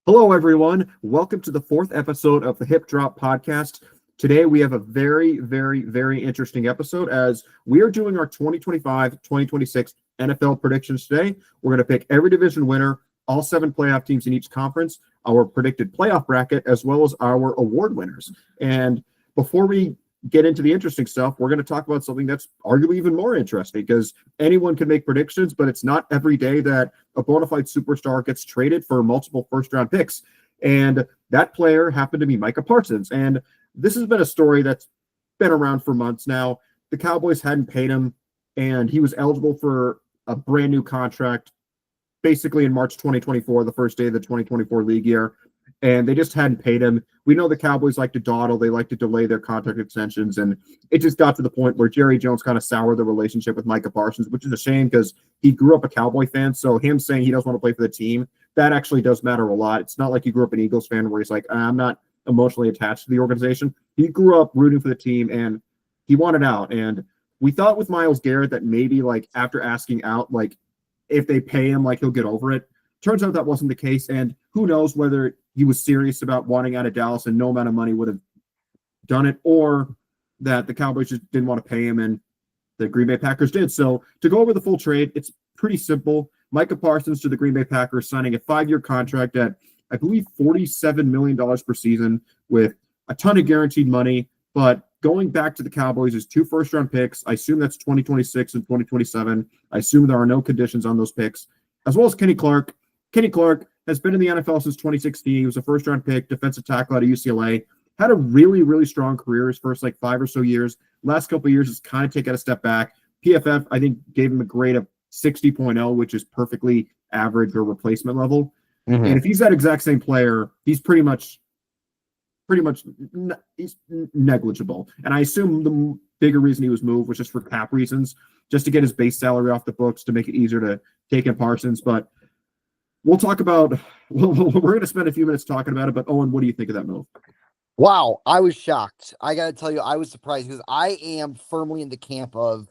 Hello, everyone. Welcome to the fourth episode of the Hip Drop Podcast. Today, we have a very, very, very interesting episode as we are doing our 2025-2026 NFL predictions today. We're going to pick every division winner, all 7 playoff teams in each conference, our predicted playoff bracket, as well as our award winners. And before we get into the interesting stuff, we're going to talk about something that's arguably even more interesting because anyone can make predictions, but it's not every day that a bona fide superstar gets traded for multiple first-round picks. And that player happened to be Micah Parsons. And this has been a story that's been around for months now. The Cowboys hadn't paid him, and he was eligible for a brand new contract basically in March 2024, the first day of the 2024 league year. And they just hadn't paid him. We know the Cowboys like to dawdle. They like to delay their contract extensions. And it just got to the point where Jerry Jones kind of soured the relationship with Micah Parsons, which is a shame because he grew up a Cowboy fan. So him saying he doesn't want to play for the team, that actually does matter a lot. It's not like he grew up an Eagles fan where he's like, I'm not emotionally attached to the organization. He grew up rooting for the team and he wanted out. And we thought with Myles Garrett that maybe like after asking out, like if they pay him, like he'll get over it. Turns out that wasn't the case. And who knows whether he was serious about wanting out of Dallas and no amount of money would have done it, or that the Cowboys just didn't want to pay him and the Green Bay Packers did. So to go over the full trade, it's pretty simple. Micah Parsons to the Green Bay Packers signing a 5-year contract at, I believe, $47 million per season with a ton of guaranteed money. But going back to the Cowboys is 2 first-round picks. I assume that's 2026 and 2027. I assume there are no conditions on those picks, as well as Kenny Clark. Kenny Clark has been in the NFL since 2016. He was a first-round pick, defensive tackle out of UCLA. Had a really, really strong career his first 5 or so years. Last couple of years has kind of taken a step back. PFF, I think, gave him a grade of 60.0, which is perfectly average or replacement level. Mm-hmm. And if he's that exact same player, he's pretty much he's negligible. And I assume the bigger reason he was moved was just for cap reasons, just to get his base salary off the books to make it easier to take in Parsons. But we're going to spend a few minutes talking about it, but Owen, what do you think of that move? Wow, I was shocked. I got to tell you, I was surprised because I am firmly in the camp of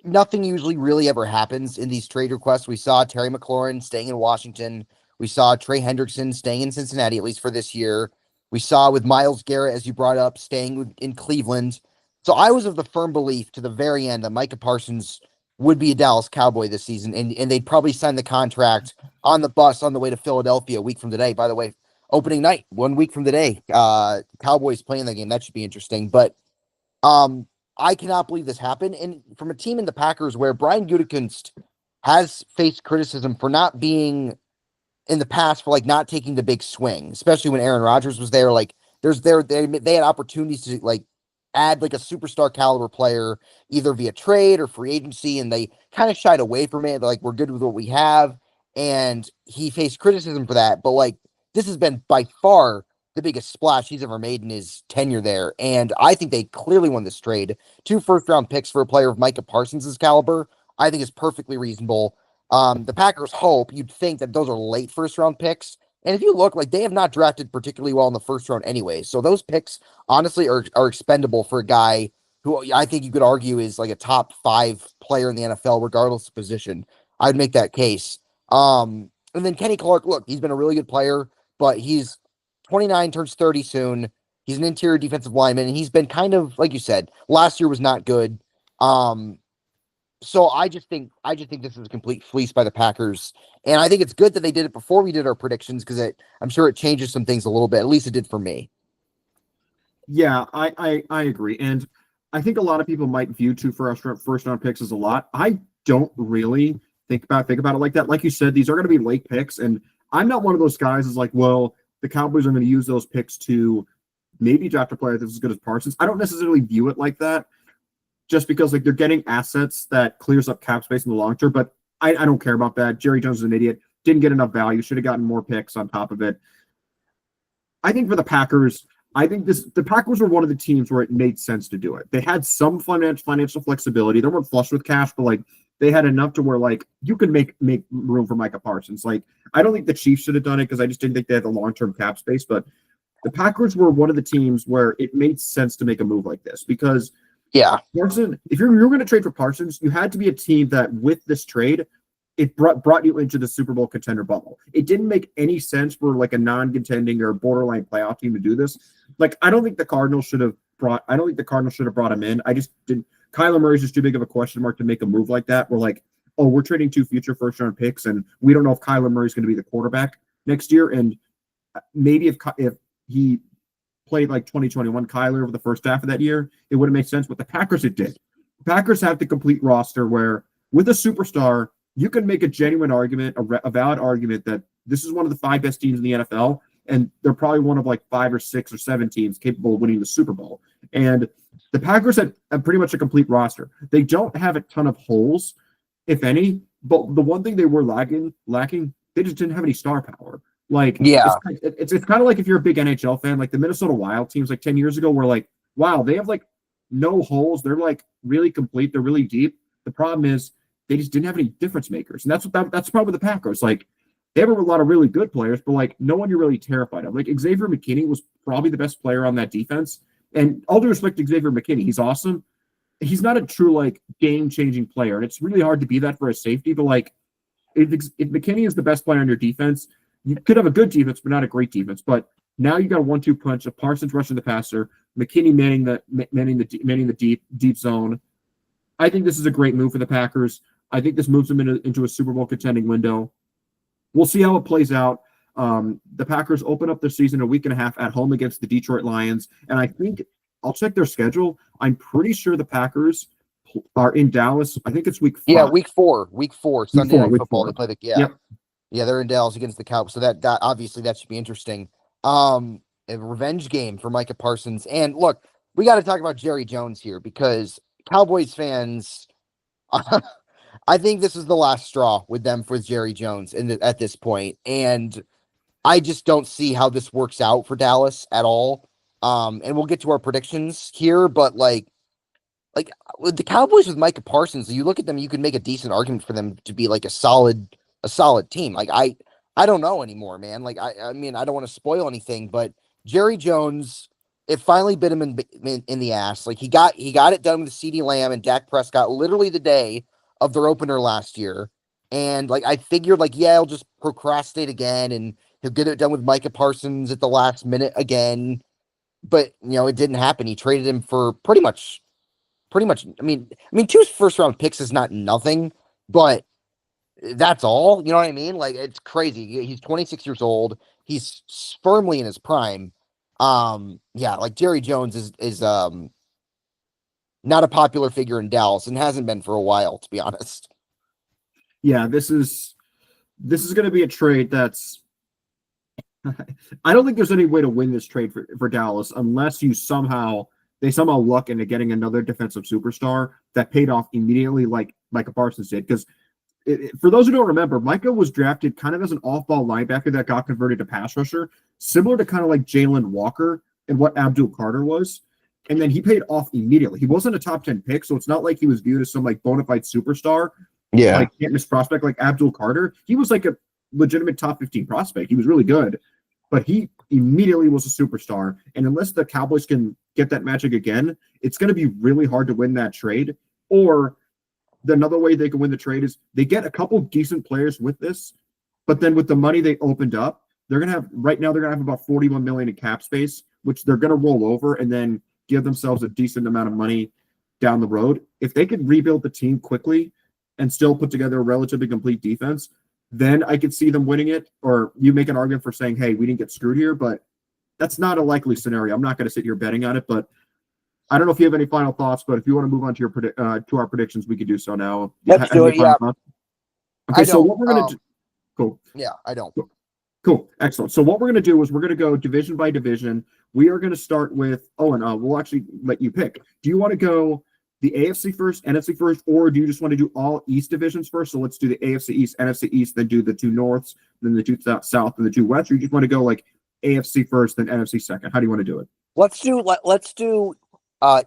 nothing usually really ever happens in these trade requests. We saw Terry McLaurin staying in Washington. We saw Trey Hendrickson staying in Cincinnati, at least for this year. We saw with Myles Garrett, as you brought up, staying in Cleveland. So I was of the firm belief to the very end that Micah Parsons would be a Dallas Cowboy this season, and they'd probably sign the contract on the bus on the way to Philadelphia a week from today. By the way, opening night, 1 week from today, Cowboys playing the game. That should be interesting. But I cannot believe this happened. And from a team in the Packers where Brian Gutekunst has faced criticism for not being in the past for not taking the big swing, especially when Aaron Rodgers was there. They had opportunities to add a superstar caliber player either via trade or free agency, and they kind of shied away from it. They're we're good with what we have, and he faced criticism for that. But this has been by far the biggest splash he's ever made in his tenure there, and I think they clearly won this trade. 2 first-round picks for a player of Micah Parsons' caliber, I think is perfectly reasonable. The Packers hope, you'd think that those are late first-round picks. And if you look, they have not drafted particularly well in the first round anyway. So those picks, honestly, are expendable for a guy who I think you could argue is a top 5 player in the NFL, regardless of position. I'd make that case. And then Kenny Clark, look, he's been a really good player, but he's 29, turns 30 soon. He's an interior defensive lineman, and he's been kind of, like you said, last year was not good. So I just think this is a complete fleece by the Packers, and I think it's good that they did it before we did our predictions because I'm sure it changes some things a little bit. At least it did for me. Yeah, I agree, and I think a lot of people might view 2 first round picks as a lot. I don't really think about it like that. Like you said, these are going to be late picks, and I'm not one of those guys who's well, the Cowboys are going to use those picks to maybe draft a player that's as good as Parsons. I don't necessarily view it like that. Just because they're getting assets that clears up cap space in the long term, but I don't care about that. Jerry Jones is an idiot. Didn't get enough value. Should have gotten more picks on top of it. I think for the Packers, the Packers were one of the teams where it made sense to do it. They had some financial flexibility. They weren't flush with cash, but they had enough to where you could make room for Micah Parsons. I don't think the Chiefs should have done it because I just didn't think they had the long-term cap space. But the Packers were one of the teams where it made sense to make a move like this because. Yeah. Parsons, if you're going to trade for Parsons, you had to be a team that with this trade it brought you into the Super Bowl contender bubble. It didn't make any sense for like a non-contending or borderline playoff team to do this. Like, I don't think the Cardinals should have brought him in. I just didn't. Kyler Murray's just too big of a question mark to make a move like that. We're like, oh, we're trading 2 future first-round picks, and we don't know if Kyler Murray's going to be the quarterback next year. And maybe if he played like 2021 Kyler over the first half of that year, it would have made sense. But the Packers, it did. The Packers have the complete roster where with a superstar, you can make a genuine argument, a valid argument that this is one of the 5 best teams in the NFL, and they're probably one of like 5 or 6 or 7 teams capable of winning the Super Bowl. And the Packers have pretty much a complete roster. They don't have a ton of holes, if any, but the one thing they were lacking, they just didn't have any star power. Like, Yeah. it's kind of like if you're a big NHL fan, like the Minnesota Wild teams like 10 years ago were like, wow, they have like no holes. They're like really complete. They're really deep. The problem is they just didn't have any difference makers. And that's probably the Packers. Like, they have a lot of really good players, but like no one you're really terrified of. Like Xavier McKinney was probably the best player on that defense. And all due respect to Xavier McKinney, he's awesome. He's not a true like game-changing player. And it's really hard to be that for a safety, but like if McKinney is the best player on your defense, you could have a good defense, but not a great defense. But now you got a 1-2 punch of Parsons rushing the passer, McKinney manning the deep zone. I think this is a great move for the Packers. I think this moves them into a Super Bowl contending window. We'll see how it plays out. The Packers open up their season a week and a half at home against the Detroit Lions, and I think I'll check their schedule. I'm pretty sure the Packers are in Dallas. I think it's week 5. Yeah, week 4, Sunday Night Football. 4. They play the Yep. Yeah, they're in Dallas against the Cowboys. So that obviously that should be interesting. A revenge game for Micah Parsons. And look, we got to talk about Jerry Jones here because Cowboys fans, I think this is the last straw with them for Jerry Jones at this point. And I just don't see how this works out for Dallas at all. And we'll get to our predictions here, but like with the Cowboys with Micah Parsons, you look at them, you can make a decent argument for them to be like a solid team. Like I don't know anymore, man. Like I mean, I don't want to spoil anything, but Jerry Jones, it finally bit him in the ass. Like he got it done with CeeDee Lamb and Dak Prescott literally the day of their opener last year. And like I figured like, yeah, he'll just procrastinate again and he'll get it done with Micah Parsons at the last minute again. But you know, it didn't happen. He traded him for pretty much I mean 2 first round picks is not nothing, but that's all. You know what I mean? Like it's crazy. He's 26 years old. He's firmly in his prime. Yeah, like Jerry Jones is not a popular figure in Dallas and hasn't been for a while, to be honest. Yeah, this is going to be a trade that's I don't think there's any way to win this trade for Dallas unless they somehow luck into getting another defensive superstar that paid off immediately like Micah Parsons did. Because for those who don't remember, Micah was drafted kind of as an off-ball linebacker that got converted to pass rusher, similar to kind of like Jalen Walker and what Abdul Carter was. And then he paid off immediately. He wasn't a top 10 pick, so it's not like he was viewed as some like bona fide superstar. Yeah. Like can't miss prospect like Abdul Carter. He was like a legitimate top 15 prospect. He was really good, but he immediately was a superstar. And unless the Cowboys can get that magic again, it's going to be really hard to win that trade. Or another way they can win the trade is they get a couple decent players with this, but then with the money they opened up, they're going to have about $41 million in cap space, which they're going to roll over and then give themselves a decent amount of money down the road. If they could rebuild the team quickly and still put together a relatively complete defense, then I could see them winning it. Or you make an argument for saying, hey, we didn't get screwed here, but that's not a likely scenario. I'm not going to sit here betting on it, but I don't know if you have any final thoughts, but if you want to move on to our predictions, we could do so now. Let's do it, yeah. Okay, so what we're going to do... Cool. Yeah, I don't. Cool. Excellent. So what we're going to do is we're going to go division by division. We are going to start with Owen. We'll actually let you pick. Do you want to go the AFC first, NFC first, or do you just want to do all East divisions first? So let's do the AFC East, NFC East, then do the 2 Norths, then the 2 South, and the 2 West. Or you just want to go like AFC first, then NFC second? How do you want to do it? Let's do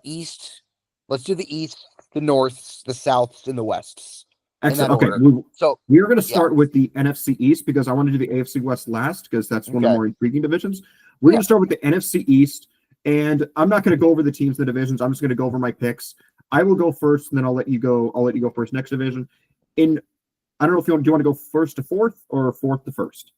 East. Let's do the East, the Norths, the Souths, and the Wests. Excellent. Okay. So we're going to start with the NFC East because I want to do the AFC West last because that's one of the more intriguing divisions. We're going to start with the NFC East, and I'm not going to go over the teams, the divisions. I'm just going to go over my picks. I will go first, and then I'll let you go. I'll let you go first. Next division. In I don't know if do you want to go first to fourth or fourth to first?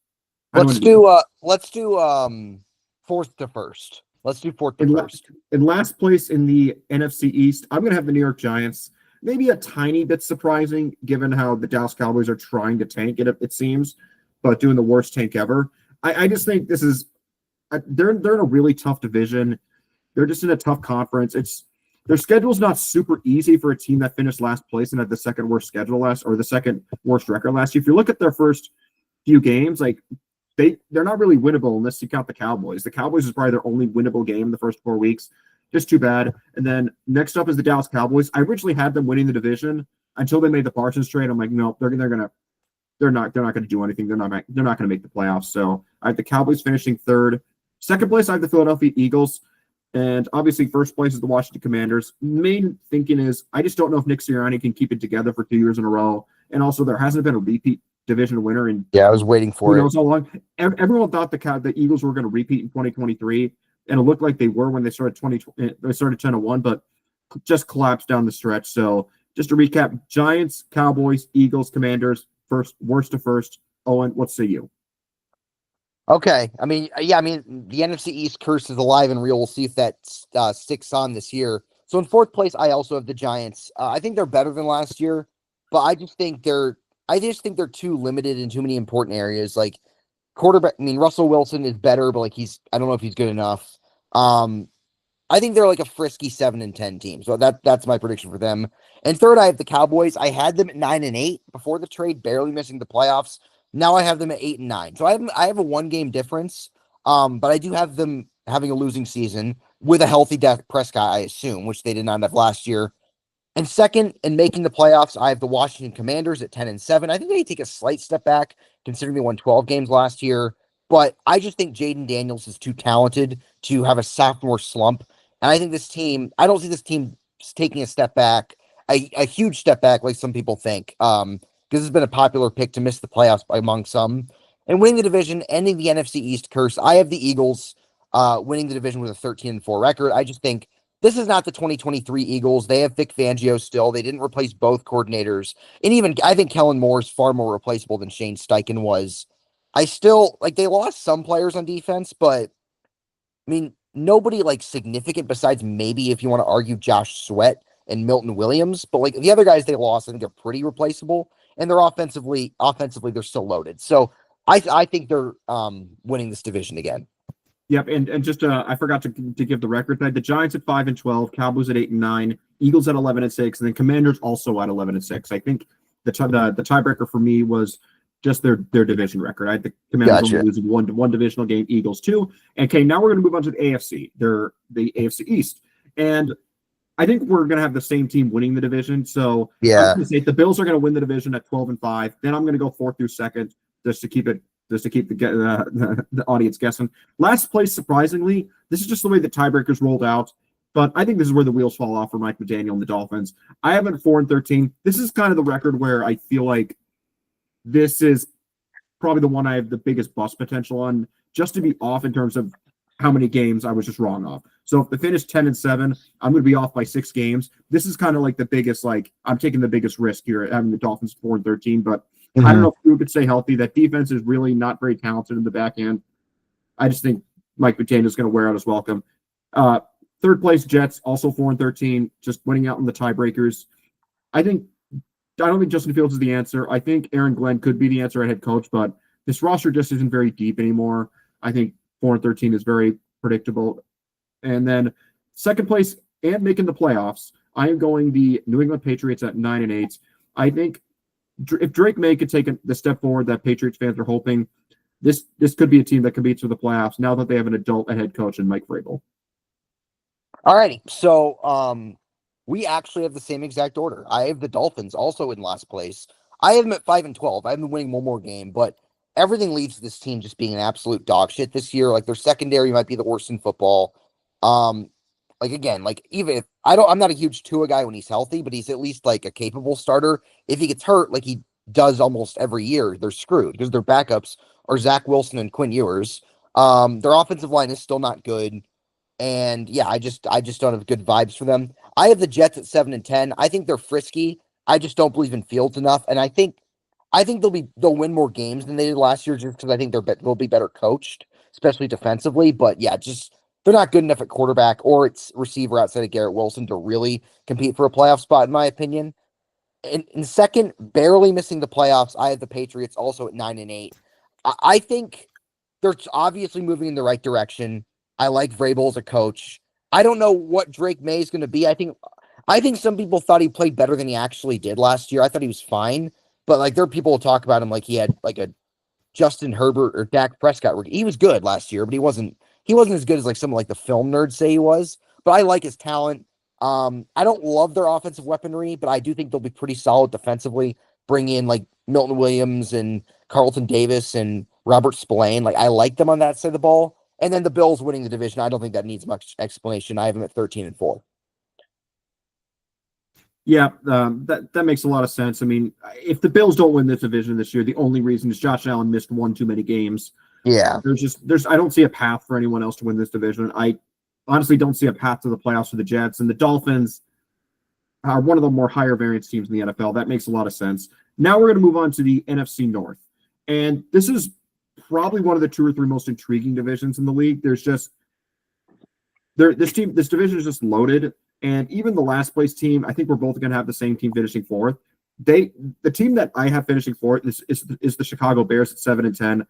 Let's do fourth to first. Let's do fourth to first. In last place in the NFC East, I'm going to have the New York Giants. Maybe a tiny bit surprising given how the Dallas Cowboys are trying to tank it seems, but doing the worst tank ever. I just think this is they're in a really tough division. They're just in a tough conference. Their schedule's not super easy for a team that finished last place and had the second worst schedule the second worst record last year. If you look at their first few games, like they're not really winnable unless you count the Cowboys. The Cowboys is probably their only winnable game the first 4 weeks. Just too bad. And then next up is the Dallas Cowboys. I originally had them winning the division until they made the Parsons trade. I'm like, no, they're not going to do anything. They're not going to make the playoffs. So I have the Cowboys finishing third. Second place, I have the Philadelphia Eagles. And obviously, first place is the Washington Commanders. Main thinking is I just don't know if Nick Sirianni can keep it together for 2 years in a row. And also, there hasn't been a repeat division winner in I was waiting for it. Who knows how long? Everyone thought the Eagles were going to repeat in 2023, and it looked like they were when they started 10-1, but just collapsed down the stretch. So just to recap: Giants, Cowboys, Eagles, Commanders, worst to first. Owen, what say you? Okay. I mean, the NFC East curse is alive and real. We'll see if that sticks on this year. So in fourth place, I also have the Giants. I think they're better than last year, but I just think they're too limited in too many important areas. Like quarterback, I mean, Russell Wilson is better, but I don't know if he's good enough. I think they're like a frisky 7-10 team. So that's my prediction for them. And third, I have the Cowboys. I had them at 9-8 before the trade, barely missing the playoffs. Now I have them at 8-9. So I have a 1-game difference. But I do have them having a losing season with a healthy Dak Prescott, I assume, which they did not have last year. And second, in making the playoffs, I have the Washington Commanders at 10-7. I think they take a slight step back considering they won 12 games last year. But I just think Jaden Daniels is too talented to have a sophomore slump. And I think I don't see this team taking a step back, a huge step back like some people think. Because it's been a popular pick to miss the playoffs among some. And winning the division, ending the NFC East curse, I have the Eagles winning the division with a 13-4 record. I just think this is not the 2023 Eagles. They have Vic Fangio still. They didn't replace both coordinators. And even, I think Kellen Moore is far more replaceable than Shane Steichen was. They lost some players on defense, but, I mean, nobody, significant besides maybe, if you want to argue, Josh Sweat and Milton Williams. But, the other guys they lost, I think they're pretty replaceable. And they're offensively, they're still loaded. So I think they're winning this division again. Yep, and just I forgot to give the record. The Giants at 5-12, Cowboys at 8-9, Eagles at 11-6, and then Commanders also at 11-6. I think the tiebreaker for me was just their division record. I had the Commanders only losing one divisional game, Eagles 2. Okay, now we're going to move on to the AFC. They're the AFC East, and I think we're going to have the same team winning the division. So yeah, I was going to say the Bills are going to win the division at 12-5. Then I'm going to go fourth through second just to keep the audience guessing. Last place, surprisingly, this is just the way the tiebreakers rolled out. But I think this is where the wheels fall off for Mike McDaniel and the Dolphins. I have it at 4-13. This is kind of the record where I feel like this is probably the one I have the biggest bust potential on, just to be off in terms of how many games I was just wrong off. So if they finish 10-7, I'm going to be off by 6 games. This is kind of like the biggest, I'm taking the biggest risk here at having the Dolphins 4-13, but I don't know if Drew could stay healthy. That defense is really not very talented in the back end. I just think Mike McDaniel is going to wear out his welcome. Third place, Jets, also 4-13, just winning out in the tiebreakers. I don't think Justin Fields is the answer. I think Aaron Glenn could be the answer at head coach, but this roster just isn't very deep anymore. I think 4-13 is very predictable. And then second place and making the playoffs, I am going the New England Patriots at 9-8. I think if Drake May could take the step forward that Patriots fans are hoping, this could be a team that competes for the playoffs now that they have an adult head coach in Mike Vrabel. All righty. So we actually have the same exact order. I have the Dolphins also in last place. I have them at 5-12. I have them winning one more game, but everything leads to this team just being an absolute dog shit this year. Their secondary might be the worst in football. Even if I'm not a huge Tua guy when he's healthy, but he's at least a capable starter. If he gets hurt, like he does almost every year, they're screwed because their backups are Zach Wilson and Quinn Ewers. Their offensive line is still not good. And yeah, I just don't have good vibes for them. I have the Jets at 7-10. I think they're frisky. I just don't believe in Fields enough. And I think I think they'll win more games than they did last year, just because I think they'll be better coached, especially defensively. But yeah, just they're not good enough at quarterback or its receiver outside of Garrett Wilson to really compete for a playoff spot, in my opinion. In second, barely missing the playoffs, I have the Patriots also at 9-8. I think they're obviously moving in the right direction. I like Vrabel as a coach. I don't know what Drake May is going to be. I think some people thought he played better than he actually did last year. I thought he was fine, but like there are people who talk about him like he had like a Justin Herbert or Dak Prescott. He was good last year, but he wasn't as good as like some like the film nerds say he was. But I like his talent. I don't love their offensive weaponry, but I do think they'll be pretty solid defensively. Bring in like Milton Williams and Carlton Davis and Robert Spillane. Like I like them on that side of the ball. And then the Bills winning the division. I don't think that needs much explanation. I have them at 13-4. Yeah, that makes a lot of sense. I mean, if the Bills don't win this division this year, the only reason is Josh Allen missed one too many games. Yeah. There's I don't see a path for anyone else to win this division. I honestly don't see a path to the playoffs for the Jets, and the Dolphins are one of the more higher variance teams in the NFL. That makes a lot of sense. Now we're going to move on to the NFC North, and this is probably one of the 2 or 3 most intriguing divisions in the league. There's just this division is just loaded. And even the last place team, I think we're both going to have the same team finishing fourth. The team that I have finishing fourth is the Chicago Bears at 7-10.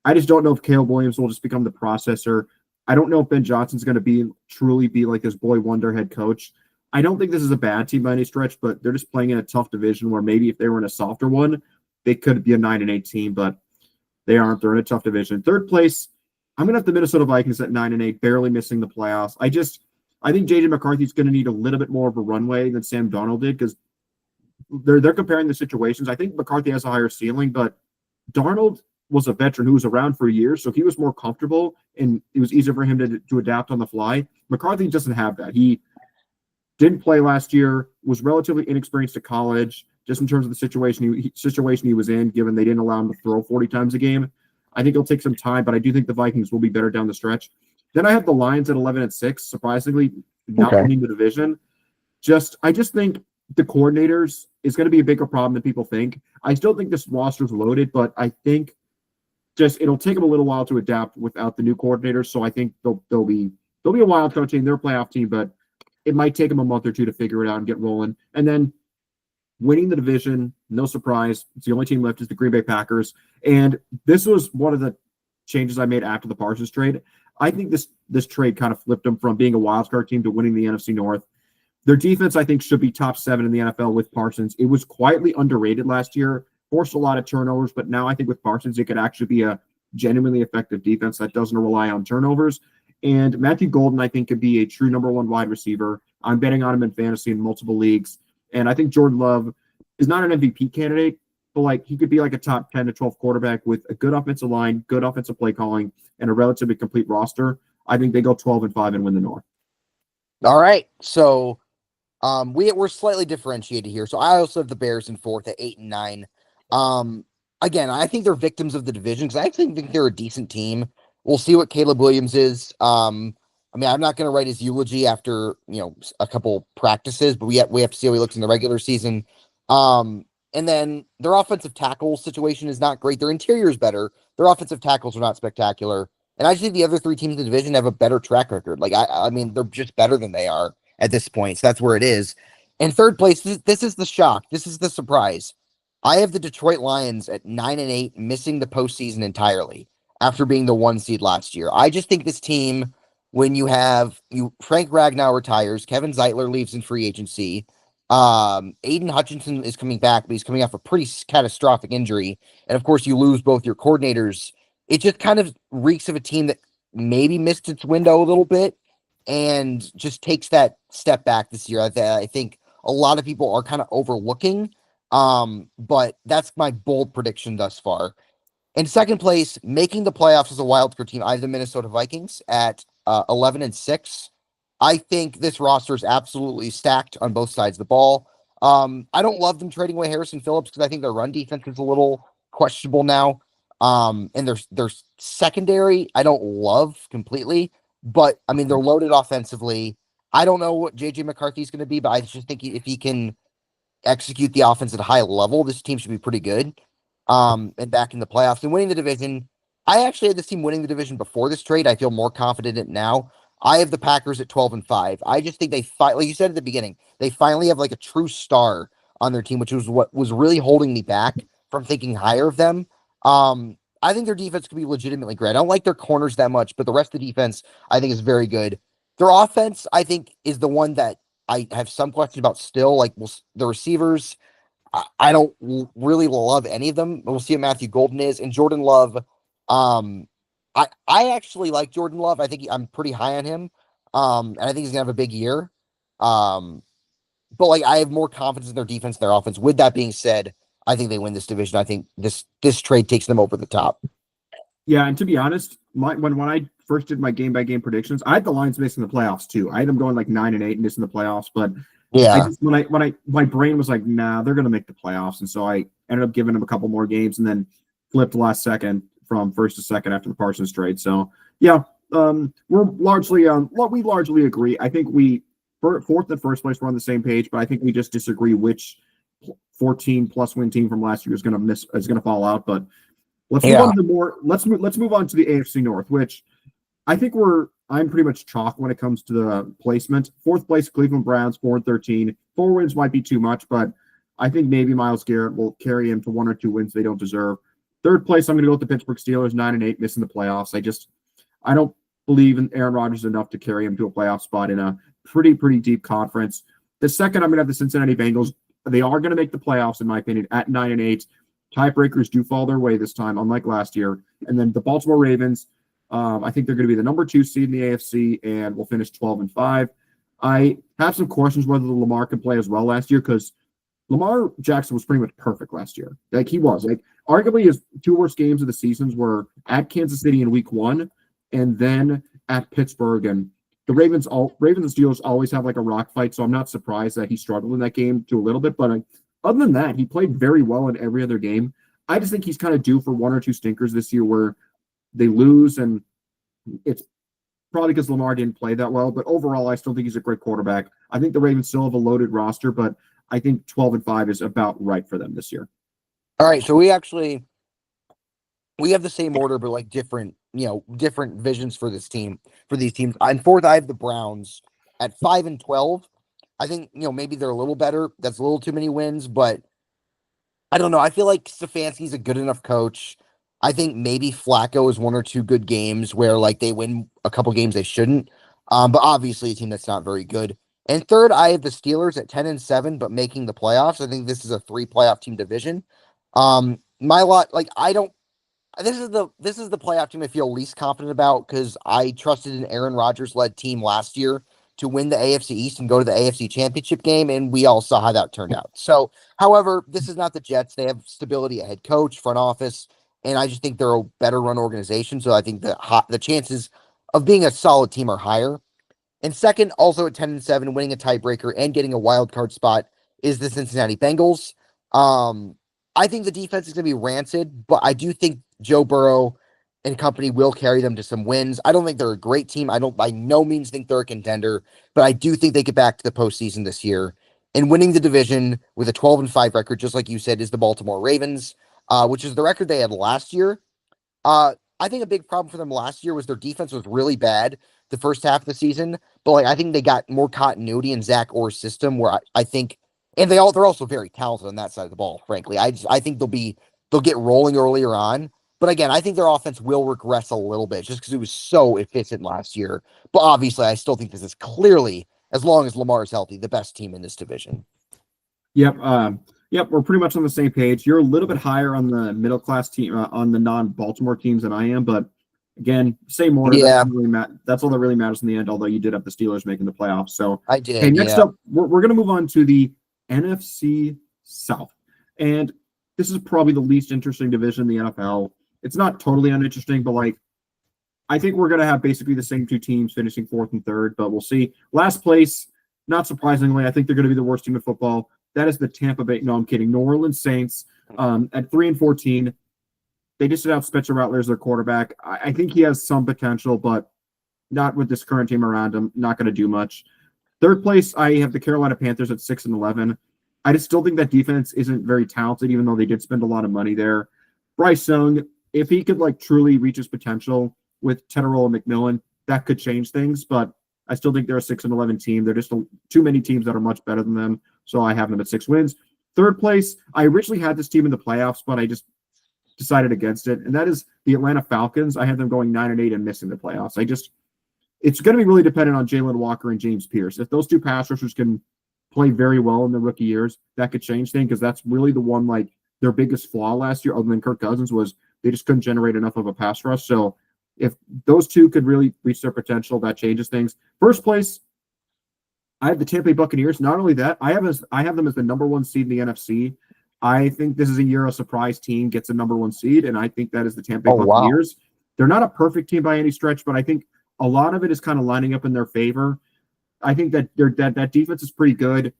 I just don't know if Caleb Williams will just become the processor. I don't know if Ben Johnson's going to truly be like this boy wonder head coach. I don't think this is a bad team by any stretch, but they're just playing in a tough division where maybe if they were in a softer one, they could be a 9-8 team, but they aren't. They're in a tough division. Third place, I'm going to have the Minnesota Vikings at 9-8, barely missing the playoffs. I think J.J. McCarthy's going to need a little bit more of a runway than Sam Darnold did because they're comparing the situations. I think McCarthy has a higher ceiling, but Darnold was a veteran who was around for years, so he was more comfortable and it was easier for him to adapt on the fly. McCarthy doesn't have that. He didn't play last year, was relatively inexperienced at college, just in terms of the situation he was in, given they didn't allow him to throw 40 times a game. I think it'll take some time, but I do think the Vikings will be better down the stretch. Then I have the Lions at 11-6, surprisingly not winning the division. I just think the coordinators is going to be a bigger problem than people think. I still think this roster's loaded, but I think it'll take them a little while to adapt without the new coordinators. So I think they'll be a wild card team. They're a playoff team, but it might take them a month or 2 to figure it out and get rolling. And then winning the division, no surprise. It's the only team left is the Green Bay Packers. And this was one of the changes I made after the Parsons trade. I think this trade kind of flipped them from being a wild card team to winning the NFC North. Their defense, I think, should be top 7 in the NFL with Parsons. It was quietly underrated last year, forced a lot of turnovers, but now I think with Parsons, it could actually be a genuinely effective defense that doesn't rely on turnovers. And Matthew Golden, I think, could be a true number 1 wide receiver. I'm betting on him in fantasy in multiple leagues. And I think Jordan Love is not an MVP candidate, but like he could be like a top 10 to 12 quarterback with a good offensive line, good offensive play calling, and a relatively complete roster. I think they go 12-5 and win the North. All right. So we're slightly differentiated here. So I also have the Bears in fourth at 8-9. Again, I think they're victims of the division because I actually think they're a decent team. We'll see what Caleb Williams is. I mean, I'm not going to write his eulogy after a couple practices, but we have to see how he looks in the regular season. And then their offensive tackle situation is not great. Their interior is better. Their offensive tackles are not spectacular. And I just think the other 3 teams in the division have a better track record. Like, I mean, they're just better than they are at this point. So that's where it is. In third place, this is the shock. This is the surprise. I have the Detroit Lions at 9-8, missing the postseason entirely after being the 1 seed last year. I just think this team, when Frank Ragnow retires, Kevin Zeitler leaves in free agency, Aiden Hutchinson is coming back, but he's coming off a pretty catastrophic injury. And of course, you lose both your coordinators. It just kind of reeks of a team that maybe missed its window a little bit and just takes that step back this year. I think a lot of people are kind of overlooking. But that's my bold prediction thus far. In second place, making the playoffs as a wildcard team, I have the Minnesota Vikings at 11-6. I think this roster is absolutely stacked on both sides of the ball. I don't love them trading away Harrison Phillips because I think their run defense is a little questionable now. And their secondary, I don't love completely, but I mean, they're loaded offensively. I don't know what JJ McCarthy is going to be, but I just think if he can execute the offense at a high level, this team should be pretty good. and back in the playoffs and winning the division. I actually had this team winning the division before this trade. I feel more confident in it now. I have the Packers at 12-5. I just think like you said at the beginning, they finally have like a true star on their team, which was what was really holding me back from thinking higher of them. I think their defense could be legitimately great. I don't like their corners that much, but the rest of the defense I think is very good. Their offense, I think, is the one that I have some questions about still. Like the receivers, I don't really love any of them. We'll see what Matthew Golden is. And Jordan Love, I actually like Jordan Love. I think I'm pretty high on him. And I think he's gonna have a big year. But like I have more confidence in their defense, their offense. With that being said, I think they win this division. I think this trade takes them over the top. Yeah, and to be honest, when I first did my game by game predictions, I had the Lions missing the playoffs too. I had them going like 9-8 and missing the playoffs, but I just my brain was like, nah, they're gonna make the playoffs, and so I ended up giving them a couple more games and then flipped last second from first to second after the Parsons trade. So yeah, we largely agree. I think fourth and first place we're on the same page, but I think we just disagree which 14+ win team from last year is gonna fall out. But let's move on to let's move on to the AFC North, which I think I'm pretty much chalk when it comes to the placement. Fourth place, Cleveland Browns, 4-13. 4 wins might be too much, but I think maybe Myles Garrett will carry him to 1 or 2 wins they don't deserve. Third place, I'm going to go with the Pittsburgh Steelers, 9-8, missing the playoffs. I don't believe in Aaron Rodgers enough to carry him to a playoff spot in a pretty deep conference. The second, I'm going to have the Cincinnati Bengals. They are going to make the playoffs, in my opinion, at 9-8. Tiebreakers do fall their way this time, unlike last year. And then the Baltimore Ravens, I think they're going to be the number 2 seed in the AFC, and will finish 12-5. I have some questions whether the Lamar can play as well last year, because Lamar Jackson was pretty much perfect last year. Like he was. Like arguably his 2 worst games of the seasons were at Kansas City in week 1 and then at Pittsburgh. And the Ravens and Steelers always have like a rock fight, so I'm not surprised that he struggled in that game to a little bit. But other than that, he played very well in every other game. I just think he's kind of due for 1 or 2 stinkers this year where they lose, and it's probably because Lamar didn't play that well. But overall, I still think he's a great quarterback. I think the Ravens still have a loaded roster, but I think 12-5 is about right for them this year. All right, so we have the same order, but like different visions for these teams. On fourth, I have the Browns at 5-12. I think maybe they're a little better. That's a little too many wins, but I don't know. I feel like Stefanski's a good enough coach. I think maybe Flacco is 1 or 2 good games where like they win a couple games they shouldn't. But obviously a team that's not very good. And third, I have the Steelers at 10-7, but making the playoffs. I think this is a 3 playoff team division. This is the playoff team I feel least confident about, because I trusted an Aaron Rodgers led team last year to win the AFC East and go to the AFC Championship game, and we all saw how that turned out. So, however, this is not the Jets. They have stability at head coach, front office, and I just think they're a better run organization. So I think the chances of being a solid team are higher. And second, also at 10-7, winning a tiebreaker and getting a wild card spot is the Cincinnati Bengals. I think the defense is going to be rancid, but I do think Joe Burrow and company will carry them to some wins. I don't think they're a great team. I don't by no means think they're a contender, but I do think they get back to the postseason this year. And winning the division with a 12-5 record, just like you said, is the Baltimore Ravens, which is the record they had last year. I think a big problem for them last year was their defense was really bad the first half of the season, but like I think they got more continuity in Zach Orr's system, where I think, and they're also very talented on that side of the ball. Frankly, I think they'll get rolling earlier on. But again, I think their offense will regress a little bit just because it was so efficient last year. But obviously, I still think this is clearly, as long as Lamar is healthy, the best team in this division. Yep. We're pretty much on the same page. You're a little bit higher on the middle class team, on the non-Baltimore teams than I am. But again, same order. Yeah. That's all that really matters in the end, although you did have the Steelers making the playoffs. So I did. Okay, next up, we're going to move on to the NFC South. And this is probably the least interesting division in the NFL. It's not totally uninteresting, but like I think we're going to have basically the same 2 teams finishing 4th and 3rd, but we'll see. Last place, not surprisingly, I think they're going to be the worst team in football. That is the Tampa Bay. No, I'm kidding. New Orleans Saints at 3-14. They just announced Spencer Rattler as their quarterback. I think he has some potential, but not with this current team around him. Not going to do much. Third place, I have the Carolina Panthers at 6-11. I just still think that defense isn't very talented, even though they did spend a lot of money there. Bryce Young, if he could like truly reach his potential with Teneroll and McMillan, that could change things. But I still think they're a 6-11 team. They're just too many teams that are much better than them. So I have them at 6 wins. Third place, I originally had this team in the playoffs, but I just decided against it. And that is the Atlanta Falcons. I had them going 9-8 and missing the playoffs. It's going to be really dependent on Jalen Walker and James Pierce. If those two pass rushers can play very well in their rookie years, that could change things, because that's really the one, like, their biggest flaw last year, other than Kirk Cousins, was they just couldn't generate enough of a pass rush. So if those two could really reach their potential, that changes things. First place, I have the Tampa Bay Buccaneers. Not only that, I have them as the number 1 seed in the NFC. I think this is a year a surprise team gets a number 1 seed, and I think that is the Tampa Bay Buccaneers. Wow. They're not a perfect team by any stretch, but I think a lot of it is kind of lining up in their favor. I think that that defense is pretty good.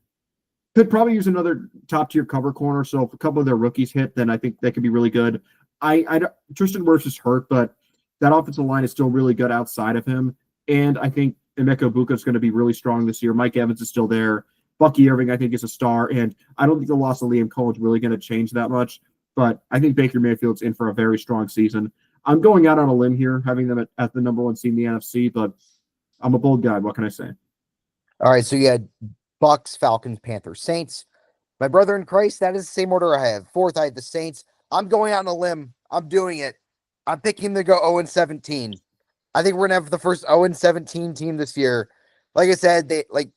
Could probably use another top-tier cover corner, so if a couple of their rookies hit, then I think that could be really good. Tristan Wirfs is hurt, but that offensive line is still really good outside of him, and I think Emeka Egbuka is going to be really strong this year. Mike Evans is still there. Bucky Irving, I think, is a star, and I don't think the loss of Liam Cohen is really going to change that much, but I think Baker Mayfield's in for a very strong season. I'm going out on a limb here, having them at the number 1 seed in the NFC, but I'm a bold guy. What can I say? All right, so you had Bucks, Falcons, Panthers, Saints. My brother in Christ, that is the same order I have. 4th, I had the Saints. I'm going out on a limb. I'm doing it. I'm picking them to go 0-17. I think we're going to have the first 0-17 team this year. Like I said,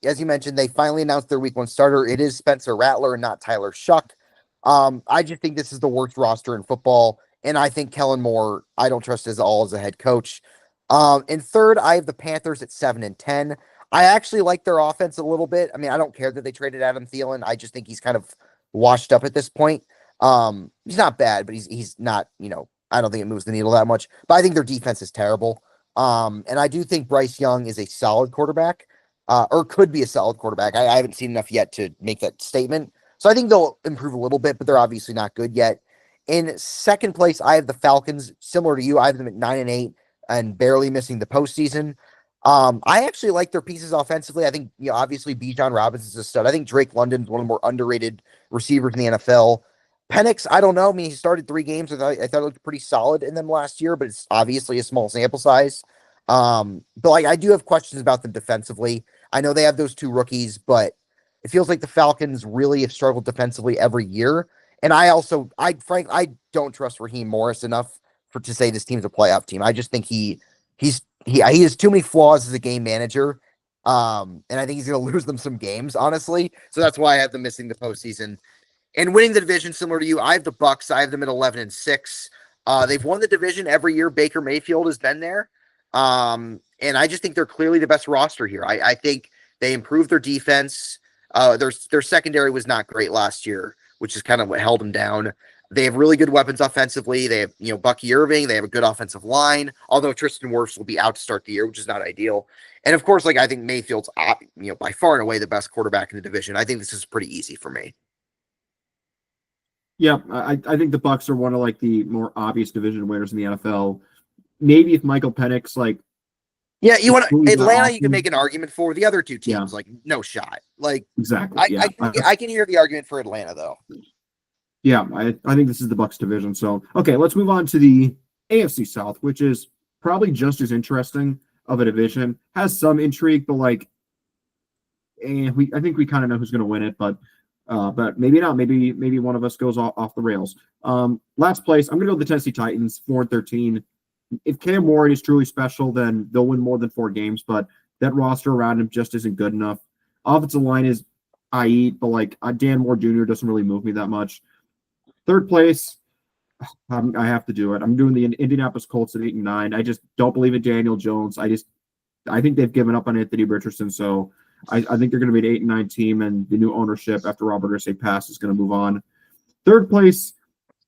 as you mentioned, they finally announced their week 1 starter. It is Spencer Rattler and not Tyler Shuck. I just think this is the worst roster in football, and I think Kellen Moore, I don't trust as a head coach. In 3rd, I have the Panthers at 7-10. I actually like their offense a little bit. I mean, I don't care that they traded Adam Thielen. I just think he's kind of washed up at this point. He's not bad, but he's not, I don't think it moves the needle that much. But I think their defense is terrible. And I do think Bryce Young is a solid quarterback, or could be a solid quarterback. I haven't seen enough yet to make that statement. So I think they'll improve a little bit, but they're obviously not good yet. In 2nd place, I have the Falcons. Similar to you, I have them at 9-8 and barely missing the postseason. I actually like their pieces offensively. I think, obviously Bijan Robinson is a stud. I think Drake London's one of the more underrated receivers in the NFL. Penix, I don't know. I mean, he started 3 games. I thought it looked pretty solid in them last year, but it's obviously a small sample size. But I do have questions about them defensively. I know they have those 2 rookies, but it feels like the Falcons really have struggled defensively every year. And I don't trust Raheem Morris enough to say this team's a playoff team. I just think he has too many flaws as a game manager. And I think he's going to lose them some games, honestly. So that's why I have them missing the postseason. And winning the division, similar to you, I have the Bucks. I have them at 11-6. They've won the division every year Baker Mayfield has been there. And I just think they're clearly the best roster here. I think they improved their defense. Their secondary was not great last year, which is kind of what held them down. They have really good weapons offensively. They have, Bucky Irving. They have a good offensive line, although Tristan Wirfs will be out to start the year, which is not ideal. And of course, I think Mayfield's, by far and away the best quarterback in the division. I think this is pretty easy for me. Yeah, I think the Bucks are one of the more obvious division winners in the NFL. Maybe if Michael Penix you want Atlanta, you can make an argument for. The other 2 teams, no shot. Exactly. I can hear the argument for Atlanta though. Yeah, I think this is the Bucks division. So okay, let's move on to the AFC South, which is probably just as interesting of a division. Has some intrigue, but I think we kind of know who's going to win it, but maybe not. Maybe one of us goes off the rails. Last place, I'm going to go with the Tennessee Titans, 4-13. If Cam Ward is truly special, then they'll win more than 4 games, but that roster around him just isn't good enough. Offensive line is but Dan Moore Jr. doesn't really move me that much. 3rd place, I have to do it. I'm doing the Indianapolis Colts at 8-9. I just don't believe in Daniel Jones. I think they've given up on Anthony Richardson, so I think they're going to be an 8-9 team, and the new ownership after Robert Irsay passed is going to move on. 3rd place,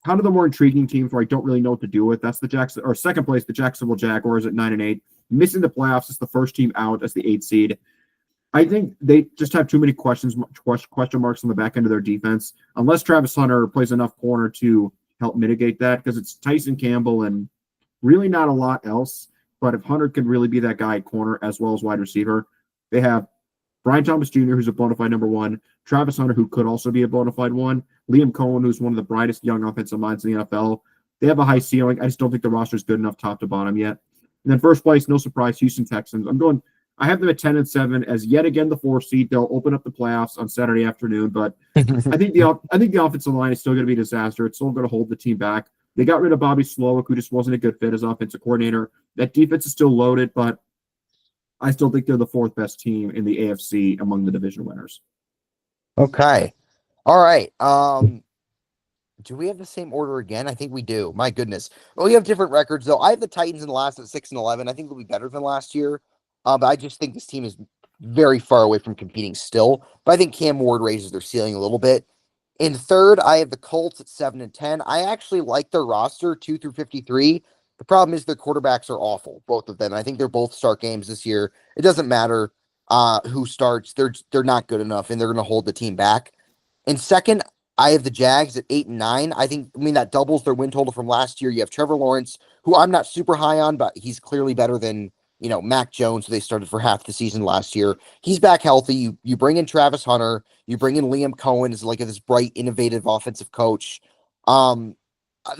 kind of the more intriguing teams where I don't really know what to do with. That's the 2nd place, the Jacksonville Jaguars at 9-8, missing the playoffs as the first team out as the 8th seed. I think they just have too many question marks on the back end of their defense, unless Travis Hunter plays enough corner to help mitigate that, because it's Tyson Campbell and really not a lot else. But if Hunter can really be that guy at corner as well as wide receiver, they have Brian Thomas Jr., who's a bona fide number 1, Travis Hunter, who could also be a bona fide 1, Liam Cohen, who's one of the brightest young offensive minds in the NFL. They have a high ceiling. I just don't think the roster is good enough top to bottom yet. And then first place, no surprise, Houston Texans. I have them at 10-7 as yet again the 4 seed. They'll open up the playoffs on Saturday afternoon, but I think the offensive line is still going to be a disaster. It's still going to hold the team back. They got rid of Bobby Slowick, who just wasn't a good fit as offensive coordinator. That defense is still loaded, but I still think they're the 4th best team in the AFC among the division winners. Okay. All right. Do we have the same order again? I think we do. My goodness. Well, we have different records, though. I have the Titans in the last at 6-11. I think they'll be better than last year. But I just think this team is very far away from competing still. But I think Cam Ward raises their ceiling a little bit. In third, I have the Colts at 7-10. I actually like their roster 2 through 53. The problem is their quarterbacks are awful, both of them. I think they're both start games this year. It doesn't matter who starts. They're not good enough, and they're going to hold the team back. In second, I have the Jags at 8-9. I mean, that doubles their win total from last year. You have Trevor Lawrence, who I'm not super high on, but he's clearly better than, Mac Jones, who they started for half the season last year. He's back healthy. You bring in Travis Hunter. You bring in Liam Cohen as like this bright, innovative offensive coach. The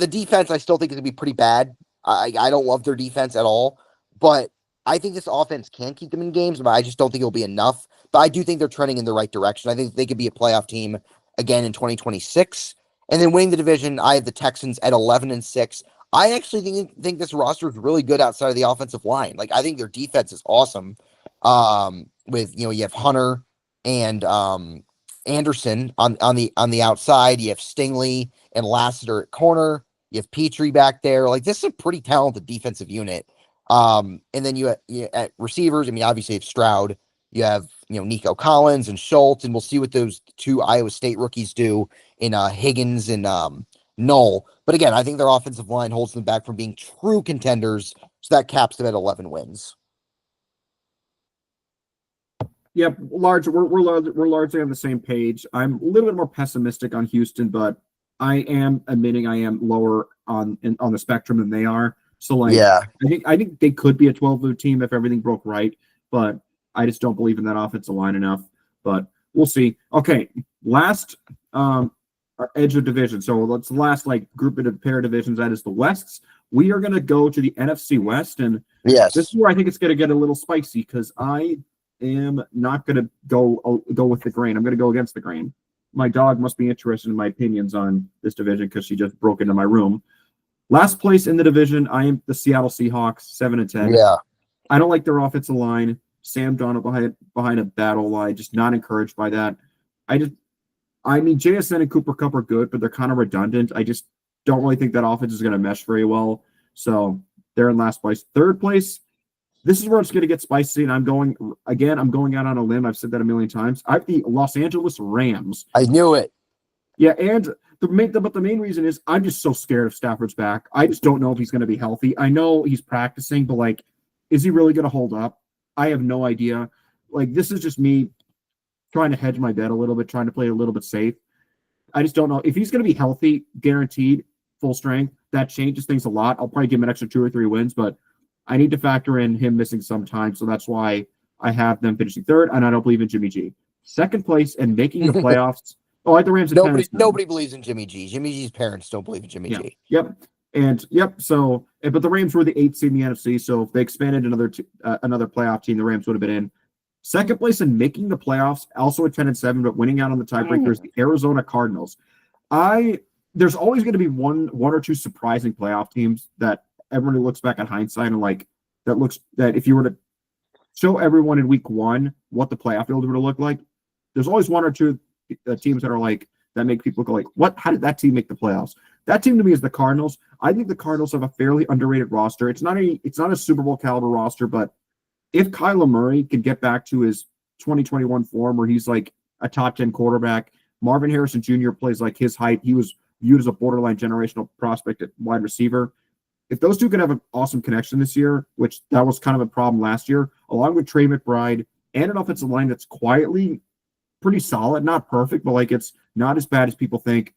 defense, I still think is going to be pretty bad. I don't love their defense at all, but I think this offense can keep them in games, but I just don't think it'll be enough. But I do think they're trending in the right direction. I think they could be a playoff team again in 2026. And then winning the division, I have the Texans at 11-6. I actually think this roster is really good outside of the offensive line. Like, I think their defense is awesome. With you have Hunter and Anderson on the outside. You have Stingley and Lassiter at corner. You have Petrie back there. Like, this is a pretty talented defensive unit. And then you at receivers. I mean, obviously, it's Stroud. You have Nico Collins and Schultz, and we'll see what those 2 Iowa State rookies do in Higgins and Null. But again, I think their offensive line holds them back from being true contenders, so that caps them at 11 wins. Yep, we're largely on the same page. I'm a little bit more pessimistic on Houston, but I am admitting I am lower on the spectrum than they are. So I think they could be a 12-win team if everything broke right, but I just don't believe in that offensive line enough. But we'll see. Okay, last edge of division. So let's last group of pair divisions. That is the Wests. We are going to go to the NFC West, and yes, this is where I think it's going to get a little spicy because I am not going to go with the grain. I'm going to go against the grain. My dog must be interested in my opinions on this division because she just broke into my room. Last place in the division, I am the Seattle Seahawks, 7-10. Yeah, I don't like their offensive line. Sam Darnold behind a battle line, just not encouraged by that. I mean, JSN and Cooper Kupp are good, but they're kind of redundant. I just don't really think that offense is going to mesh very well. So they're in last place. Third place, this is where it's going to get spicy, and I'm going out on a limb. I've said that a million times. I have the Los Angeles Rams. I knew it. Yeah, and the main reason is I'm just so scared of Stafford's back. I just don't know if he's going to be healthy. I know he's practicing, but is he really going to hold up? I have no idea. This is just me trying to hedge my bet a little bit, trying to play a little bit safe. I just don't know. If he's going to be healthy, guaranteed, full strength, that changes things a lot. I'll probably give him an extra 2 or 3 wins, but I need to factor in him missing some time, so that's why I have them finishing third, and I don't believe in Jimmy G. Second place and making the playoffs. Oh, I like the Rams. Nobody believes in Jimmy G. Jimmy G's parents don't believe in Jimmy G. Yep. So, but the Rams were the 8th seed in the NFC. So if they expanded another playoff team, the Rams would have been in second place and making the playoffs. Also at 10-7, but winning out on the tiebreakers, the Arizona Cardinals. There's always going to be one or two surprising playoff teams that everyone who looks back on hindsight and that if you were to show everyone in week 1 what the playoff field would look like, there's always 1 or 2 teams that are that make people go what? How did that team make the playoffs? That team to me is the Cardinals. I think the Cardinals have a fairly underrated roster. It's not a Super Bowl caliber roster, but if Kyler Murray can get back to his 2021 form where he's a top 10 quarterback, Marvin Harrison Jr. plays his height. He was viewed as a borderline generational prospect at wide receiver. If those two can have an awesome connection this year, which that was kind of a problem last year, along with Trey McBride and an offensive line that's quietly pretty solid, not perfect, but it's not as bad as people think.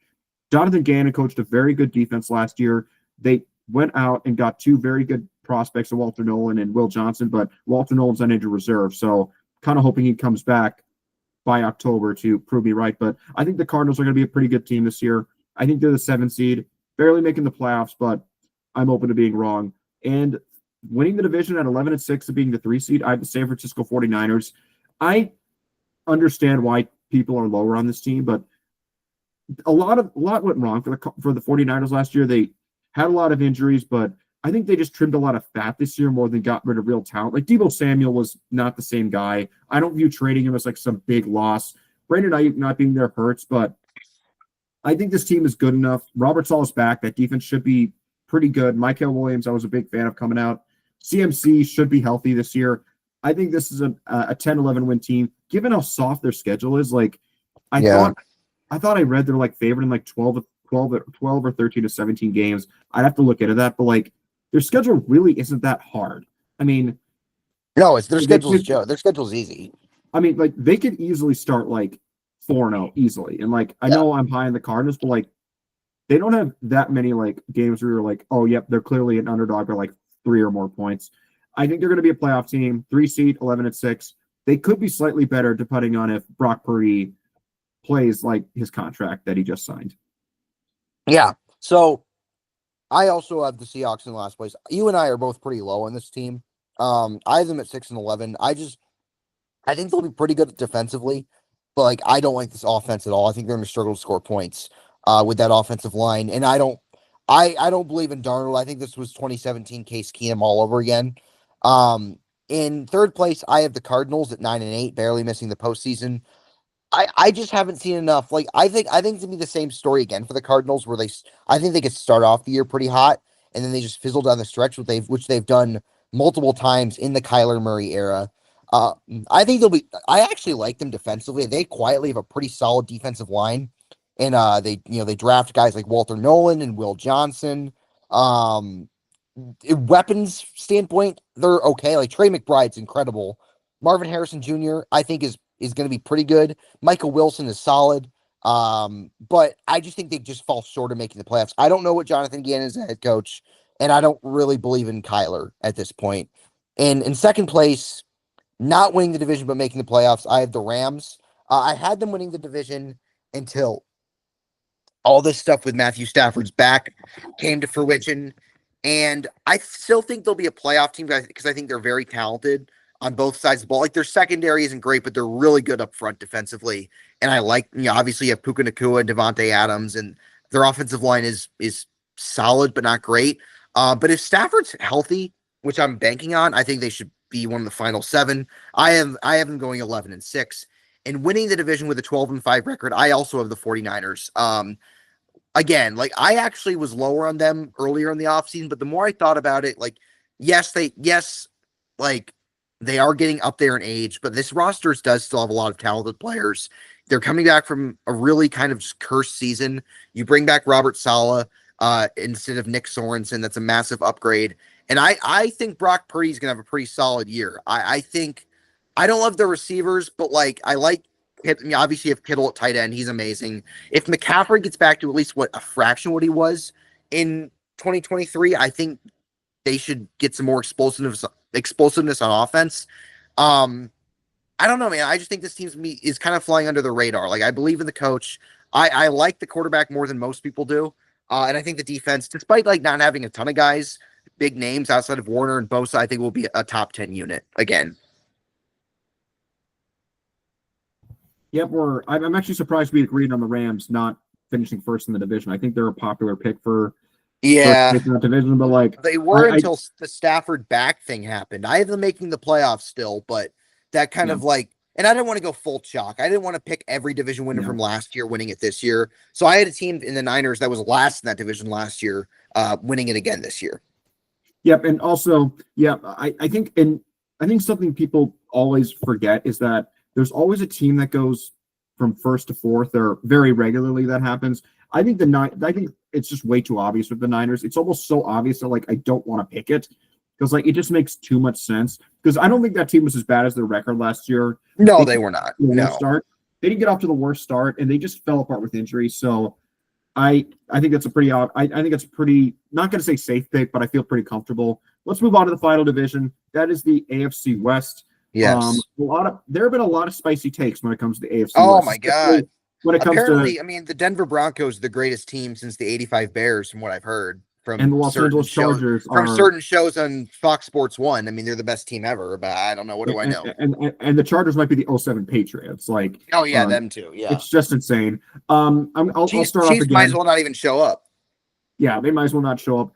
Jonathan Gannon coached a very good defense last year. They went out and got 2 very good prospects, Walter Nolan and Will Johnson, but Walter Nolan's on injured reserve, so kind of hoping he comes back by October to prove me right. But I think the Cardinals are going to be a pretty good team this year. I think they're the 7th seed. barely making the playoffs, but I'm open to being wrong. And winning the division at 11-6 and being the 3 seed, I have the San Francisco 49ers. I understand why people are lower on this team, but a lot went wrong for the 49ers last year. They had a lot of injuries, but I think they just trimmed a lot of fat this year more than got rid of real talent. Like Deebo Samuel was not the same guy. I don't view trading him as like some big loss. Brandon Ayuk not being there hurts, but I think this team is good enough. Robert Saleh's back. That defense should be pretty good. Michael Williams, I was a big fan of coming out. CMC should be healthy this year. I think this is a 10-11 win team. Given how soft their schedule is, like I thought I read they're like favored in like 12 or 13 to 17 games. I'd have to look into that, but like their schedule really isn't that hard. I mean, no, it's their schedule's Joe. Their schedule's easy. I mean, like they could easily start like 4-0 easily. And like I know I'm high in the Cardinals, but like they don't have that many like games where you're like, oh yep, they're clearly an underdog by like 3 or more points. I think they're going to be a playoff team, 3 seed, 11-6. They could be slightly better depending on if Brock Purdy plays like his contract that he just signed. Yeah. So I also have the Seahawks in last place. You and I are both pretty low on this team. I have them at 6-11. I think they'll be pretty good defensively, but like I don't like this offense at all. I think they're going to struggle to score points with that offensive line, and I don't believe in Darnold. I think this was 2017 Case Keenum all over again. In third place, I have the Cardinals at 9-8, barely missing the postseason. I just haven't seen enough. Like I think it's gonna be the same story again for the Cardinals, where I think they could start off the year pretty hot, and then they just fizzle down the stretch, which they've done multiple times in the Kyler Murray era. I think I actually like them defensively. They quietly have a pretty solid defensive line, and they draft guys like Walter Nolan and Will Johnson. Weapons standpoint, they're okay. Like Trey McBride's incredible. Marvin Harrison Jr. I think is going to be pretty good. Michael Wilson is solid. But I just think they just fall short of making the playoffs. I don't know what Jonathan Gannon is as head coach, and I don't really believe in Kyler at this point. And in second place, not winning the division but making the playoffs, I have the Rams. I had them winning the division until all this stuff with Matthew Stafford's back came to fruition. And I still think they'll be a playoff team because I think they're very talented on both sides of the ball. Like their secondary isn't great, but they're really good up front defensively. And I like, obviously you have Puka Nacua and Devontae Adams, and their offensive line is solid, but not great. But if Stafford's healthy, which I'm banking on, I think they should be one of the final 7. I have them going 11-6 and winning the division with a 12-5 record. I also have the 49ers. Again, like I actually was lower on them earlier in the offseason, but the more I thought about it, like, they are getting up there in age, but this roster does still have a lot of talented players. They're coming back from a really kind of cursed season. You bring back Robert Saleh instead of Nick Sorensen. That's a massive upgrade. And I think Brock Purdy's going to have a pretty solid year. I think I don't love the receivers, but like I like obviously you have Kittle at tight end. He's amazing. If McCaffrey gets back to at least a fraction what he was in 2023, I think they should get some more explosiveness on offense. I don't know, man. I just think this team is kind of flying under the radar. Like I believe in the coach. I like the quarterback more than most people do. And I think the defense, despite like not having a ton of guys, big names outside of Warner and Bosa, I think will be a top 10 unit again. Yep, I'm actually surprised we agreed on the Rams not finishing first in the division. I think they're a popular pick for first in that division, but like they were until the Stafford back thing happened. I have them making the playoffs still, but that kind of like, and I didn't want to go full chalk. I didn't want to pick every division winner from last year winning it this year. So I had a team in the Niners that was last in that division last year, winning it again this year. Yep, and also, I think something people always forget is that there's always a team that goes from first to fourth, or very regularly that happens. I think it's just way too obvious with the Niners. It's almost so obvious that like I don't want to pick it because like it just makes too much sense. Because I don't think that team was as bad as their record last year. No, they were not. Start. They didn't get off to the worst start, and they just fell apart with injuries. So I think that's a pretty I think it's a pretty, not going to say safe pick, but I feel pretty comfortable. Let's move on to the final division. That is the AFC West. Yes. There have been a lot of spicy takes when it comes to the AFC. Oh West, my God. when it comes Apparently, to I mean, the Denver Broncos are the greatest team since the '85 Bears, from what I've heard and from the Los certain Angeles shows. Chargers From are certain shows on Fox Sports One, I mean, they're the best team ever. But I don't know. What do I know? and the Chargers might be the '07 Patriots. Like, Oh yeah, them too. Yeah, it's just insane. I'll start off Chiefs might as again. well not even show up. Yeah, they might as well not show up.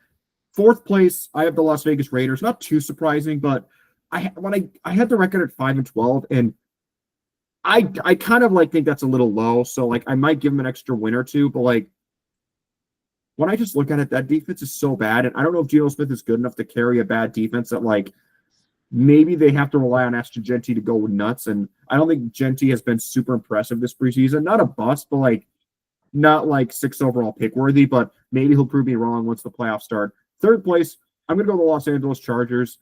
Fourth place, I have the Las Vegas Raiders. Not too surprising, but I had the record at 5-12, and I kind of like think that's a little low. So like I might give them an extra win or two, but like when I just look at it, that defense is so bad, and I don't know if Geno Smith is good enough to carry a bad defense that like maybe they have to rely on Ashton Genty to go nuts. And I don't think Genty has been super impressive this preseason. Not a bust, but like not like 6th overall pick worthy, but maybe he'll prove me wrong once the playoffs start. Third place, I'm gonna go the Los Angeles Chargers.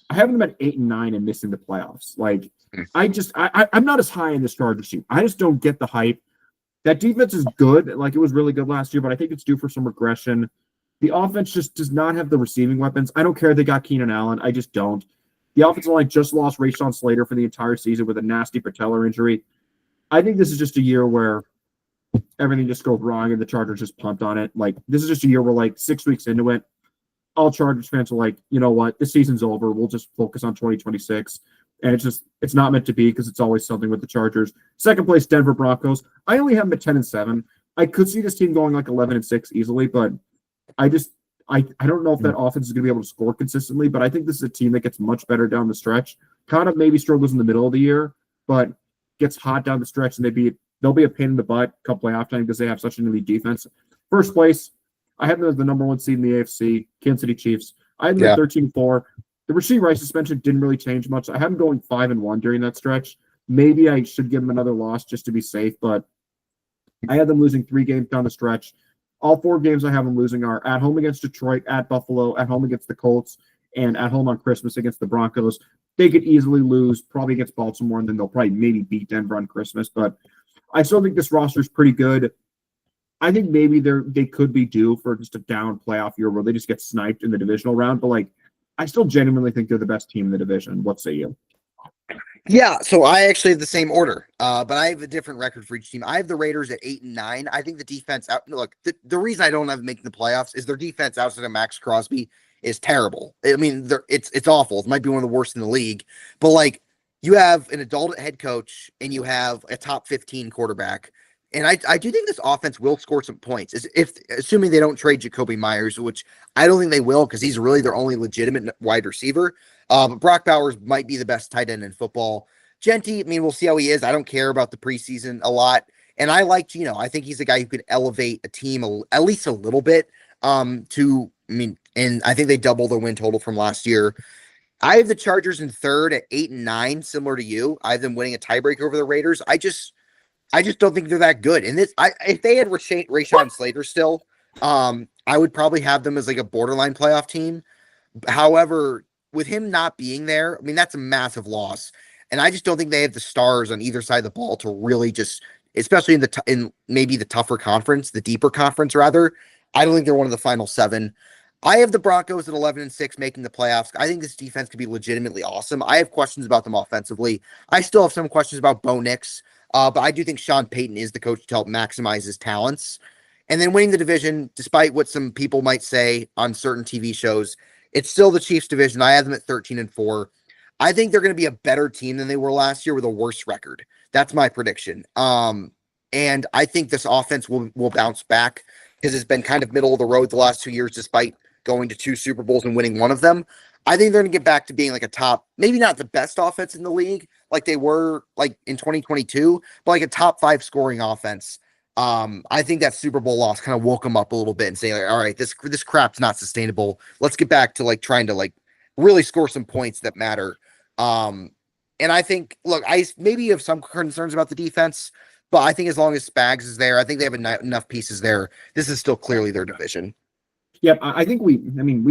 I have them at 8-9 and missing the playoffs. Like I'm not as high in this Chargers team. I just don't get the hype. That defense is good. Like it was really good last year, but I think it's due for some regression. The offense just does not have the receiving weapons. I don't care they got Keenan Allen. I just don't. The offensive line just lost Rashawn Slater for the entire season with a nasty patellar injury. I think this is just a year where everything just goes wrong and the Chargers just pumped on it. Like this is just a year where like 6 weeks into it, all Chargers fans are like, you know what, this season's over. We'll just focus on 2026. And it's not meant to be because it's always something with the Chargers. Second place, Denver Broncos. I only have them at 10-7. I could see this team going like 11-6 easily, but I don't know if that offense is going to be able to score consistently, but I think this is a team that gets much better down the stretch. Kind of maybe struggles in the middle of the year, but gets hot down the stretch, and they'll be a pain in the butt come playoff time because they have such an elite defense. First place, I have them as the number 1 seed in the AFC, Kansas City Chiefs. I have them at 13-4. The Rasheed Rice suspension didn't really change much. I have them going 5-1 during that stretch. Maybe I should give them another loss just to be safe, but I had them losing 3 games down the stretch. All 4 games I have them losing are at home against Detroit, at Buffalo, at home against the Colts, and at home on Christmas against the Broncos. They could easily lose, probably against Baltimore, and then they'll probably maybe beat Denver on Christmas. But I still think this roster is pretty good. I think maybe they could be due for just a down playoff year where they just get sniped in the divisional round. But like, I still genuinely think they're the best team in the division. What say you? Yeah, so I actually have the same order, but I have a different record for each team. I have the Raiders at 8-9. I think the defense look, the reason I don't have them making the playoffs is their defense outside of Max Crosby is terrible. I mean, it's awful. It might be one of the worst in the league. But like, you have an adult head coach and you have a top 15 quarterback. And I do think this offense will score some points. Assuming they don't trade Jacoby Myers, which I don't think they will because he's really their only legitimate wide receiver. But Brock Bowers might be the best tight end in football. Genty, I mean, we'll see how he is. I don't care about the preseason a lot. And I like Geno. I think he's a guy who could elevate a team at least a little bit. And I think they double their win total from last year. I have the Chargers in third at 8-9, similar to you. I have them winning a tiebreaker over the Raiders. I just don't think they're that good. And if they had Rashawn Slater still, I would probably have them as like a borderline playoff team. However, with him not being there, I mean, that's a massive loss. And I just don't think they have the stars on either side of the ball to really just, especially in maybe the tougher conference, the deeper conference rather. I don't think they're one of the final 7. I have the Broncos at 11-6 making the playoffs. I think this defense could be legitimately awesome. I have questions about them offensively. I still have some questions about Bo Nix. But I do think Sean Payton is the coach to help maximize his talents. And then winning the division, despite what some people might say on certain TV shows, it's still the Chiefs division. I have them at 13-4. I think they're going to be a better team than they were last year with a worse record. That's my prediction. And I think this offense will bounce back because it's been kind of middle of the road the last 2 years, despite going to 2 Super Bowls and winning one of them. I think they're going to get back to being like a top, maybe not the best offense in the league, like they were like in 2022, but like a top 5 scoring offense. I think that Super Bowl loss kind of woke them up a little bit and say, like, all right, this crap's not sustainable. Let's get back to like trying to like really score some points that matter. And I think, look, I maybe have some concerns about the defense, but I think as long as Spags is there, I think they have enough pieces there. This is still clearly their division. Yeah, I think we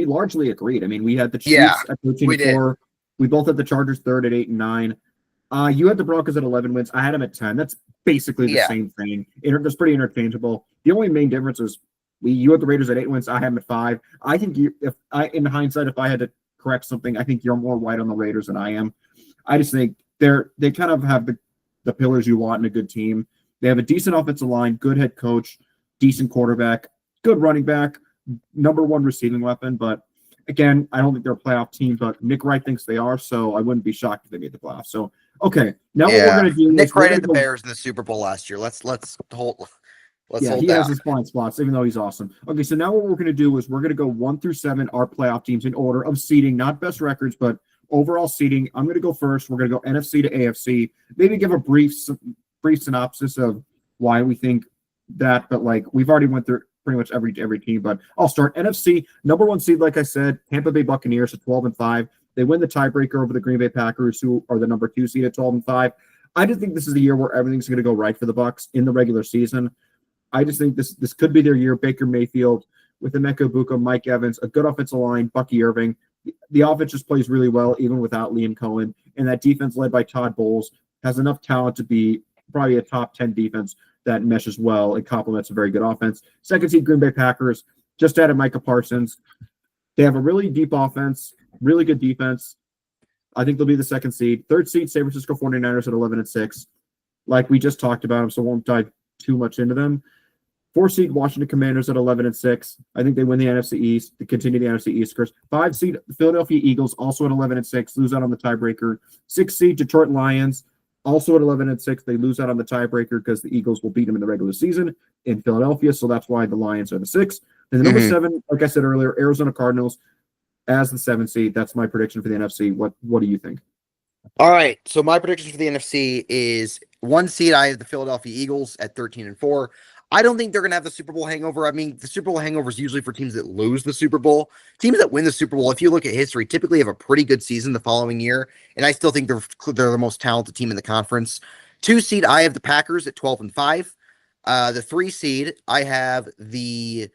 largely agreed. I mean, we had the Chiefs at 13-4. We both had the Chargers third at 8-9. You had the Broncos at 11 wins. I had them at 10. That's basically the same thing. That's pretty interchangeable. The only main difference is you had the Raiders at 8 wins. I had them at 5. I think in hindsight, if I had to correct something, I think you're more right on the Raiders than I am. I just think they kind of have the pillars you want in a good team. They have a decent offensive line, good head coach, decent quarterback, good running back, number one receiving weapon. But again, I don't think they're a playoff team, but Nick Wright thinks they are, so I wouldn't be shocked if they made the playoffs. So, okay, now what we're going to do is Nick we're Wright going had to the go. Bears in the Super Bowl last year. Let's hold He that. has his blind spots, even though he's awesome. Okay, so now what we're going to do is we're going to go 1 through 7, our playoff teams in order of seeding, not best records, but overall seeding. I'm going to go first. We're going to go NFC to AFC. Maybe give a brief synopsis of why we think that, but like we've already went through pretty much every team. But I'll start NFC. Number 1 seed, like I said, Tampa Bay Buccaneers at 12-5. They win the tiebreaker over the Green Bay Packers, who are the number 2 seed at 12-5. I just think this is the year where everything's going to go right for the Bucs in the regular season. I just think this could be their year. Baker Mayfield with Emeka Egbuka, Mike Evans, a good offensive line, Bucky Irving. The offense just plays really well, even without Liam Cohen. And that defense led by Todd Bowles has enough talent to be probably a top 10 defense that meshes well and complements a very good offense. Second seed, Green Bay Packers, just added Micah Parsons. They have a really deep offense, really good defense. I think they'll be the second seed. Third seed, San Francisco 49ers at 11-6. Like we just talked about them, so won't dive too much into them. 4 seed Washington Commanders at 11-6. I think they win the NFC East to continue the NFC East course. 5 seed Philadelphia Eagles also at 11-6, lose out on the tiebreaker. 6 seed Detroit Lions also at 11-6. They lose out on the tiebreaker because the Eagles will beat them in the regular season in Philadelphia, so that's why the Lions are the 6th. And the number 7, like I said earlier, Arizona Cardinals as the 7th seed. That's my prediction for the NFC. What do you think? All right, so my prediction for the NFC is 1 seed. I have the Philadelphia Eagles at 13-4. I don't think they're going to have the Super Bowl hangover. I mean, the Super Bowl hangover is usually for teams that lose the Super Bowl. Teams that win the Super Bowl, if you look at history, typically have a pretty good season the following year, and I still think they're the most talented team in the conference. 2 seed, I have the Packers at 12-5. The 3 seed, I have the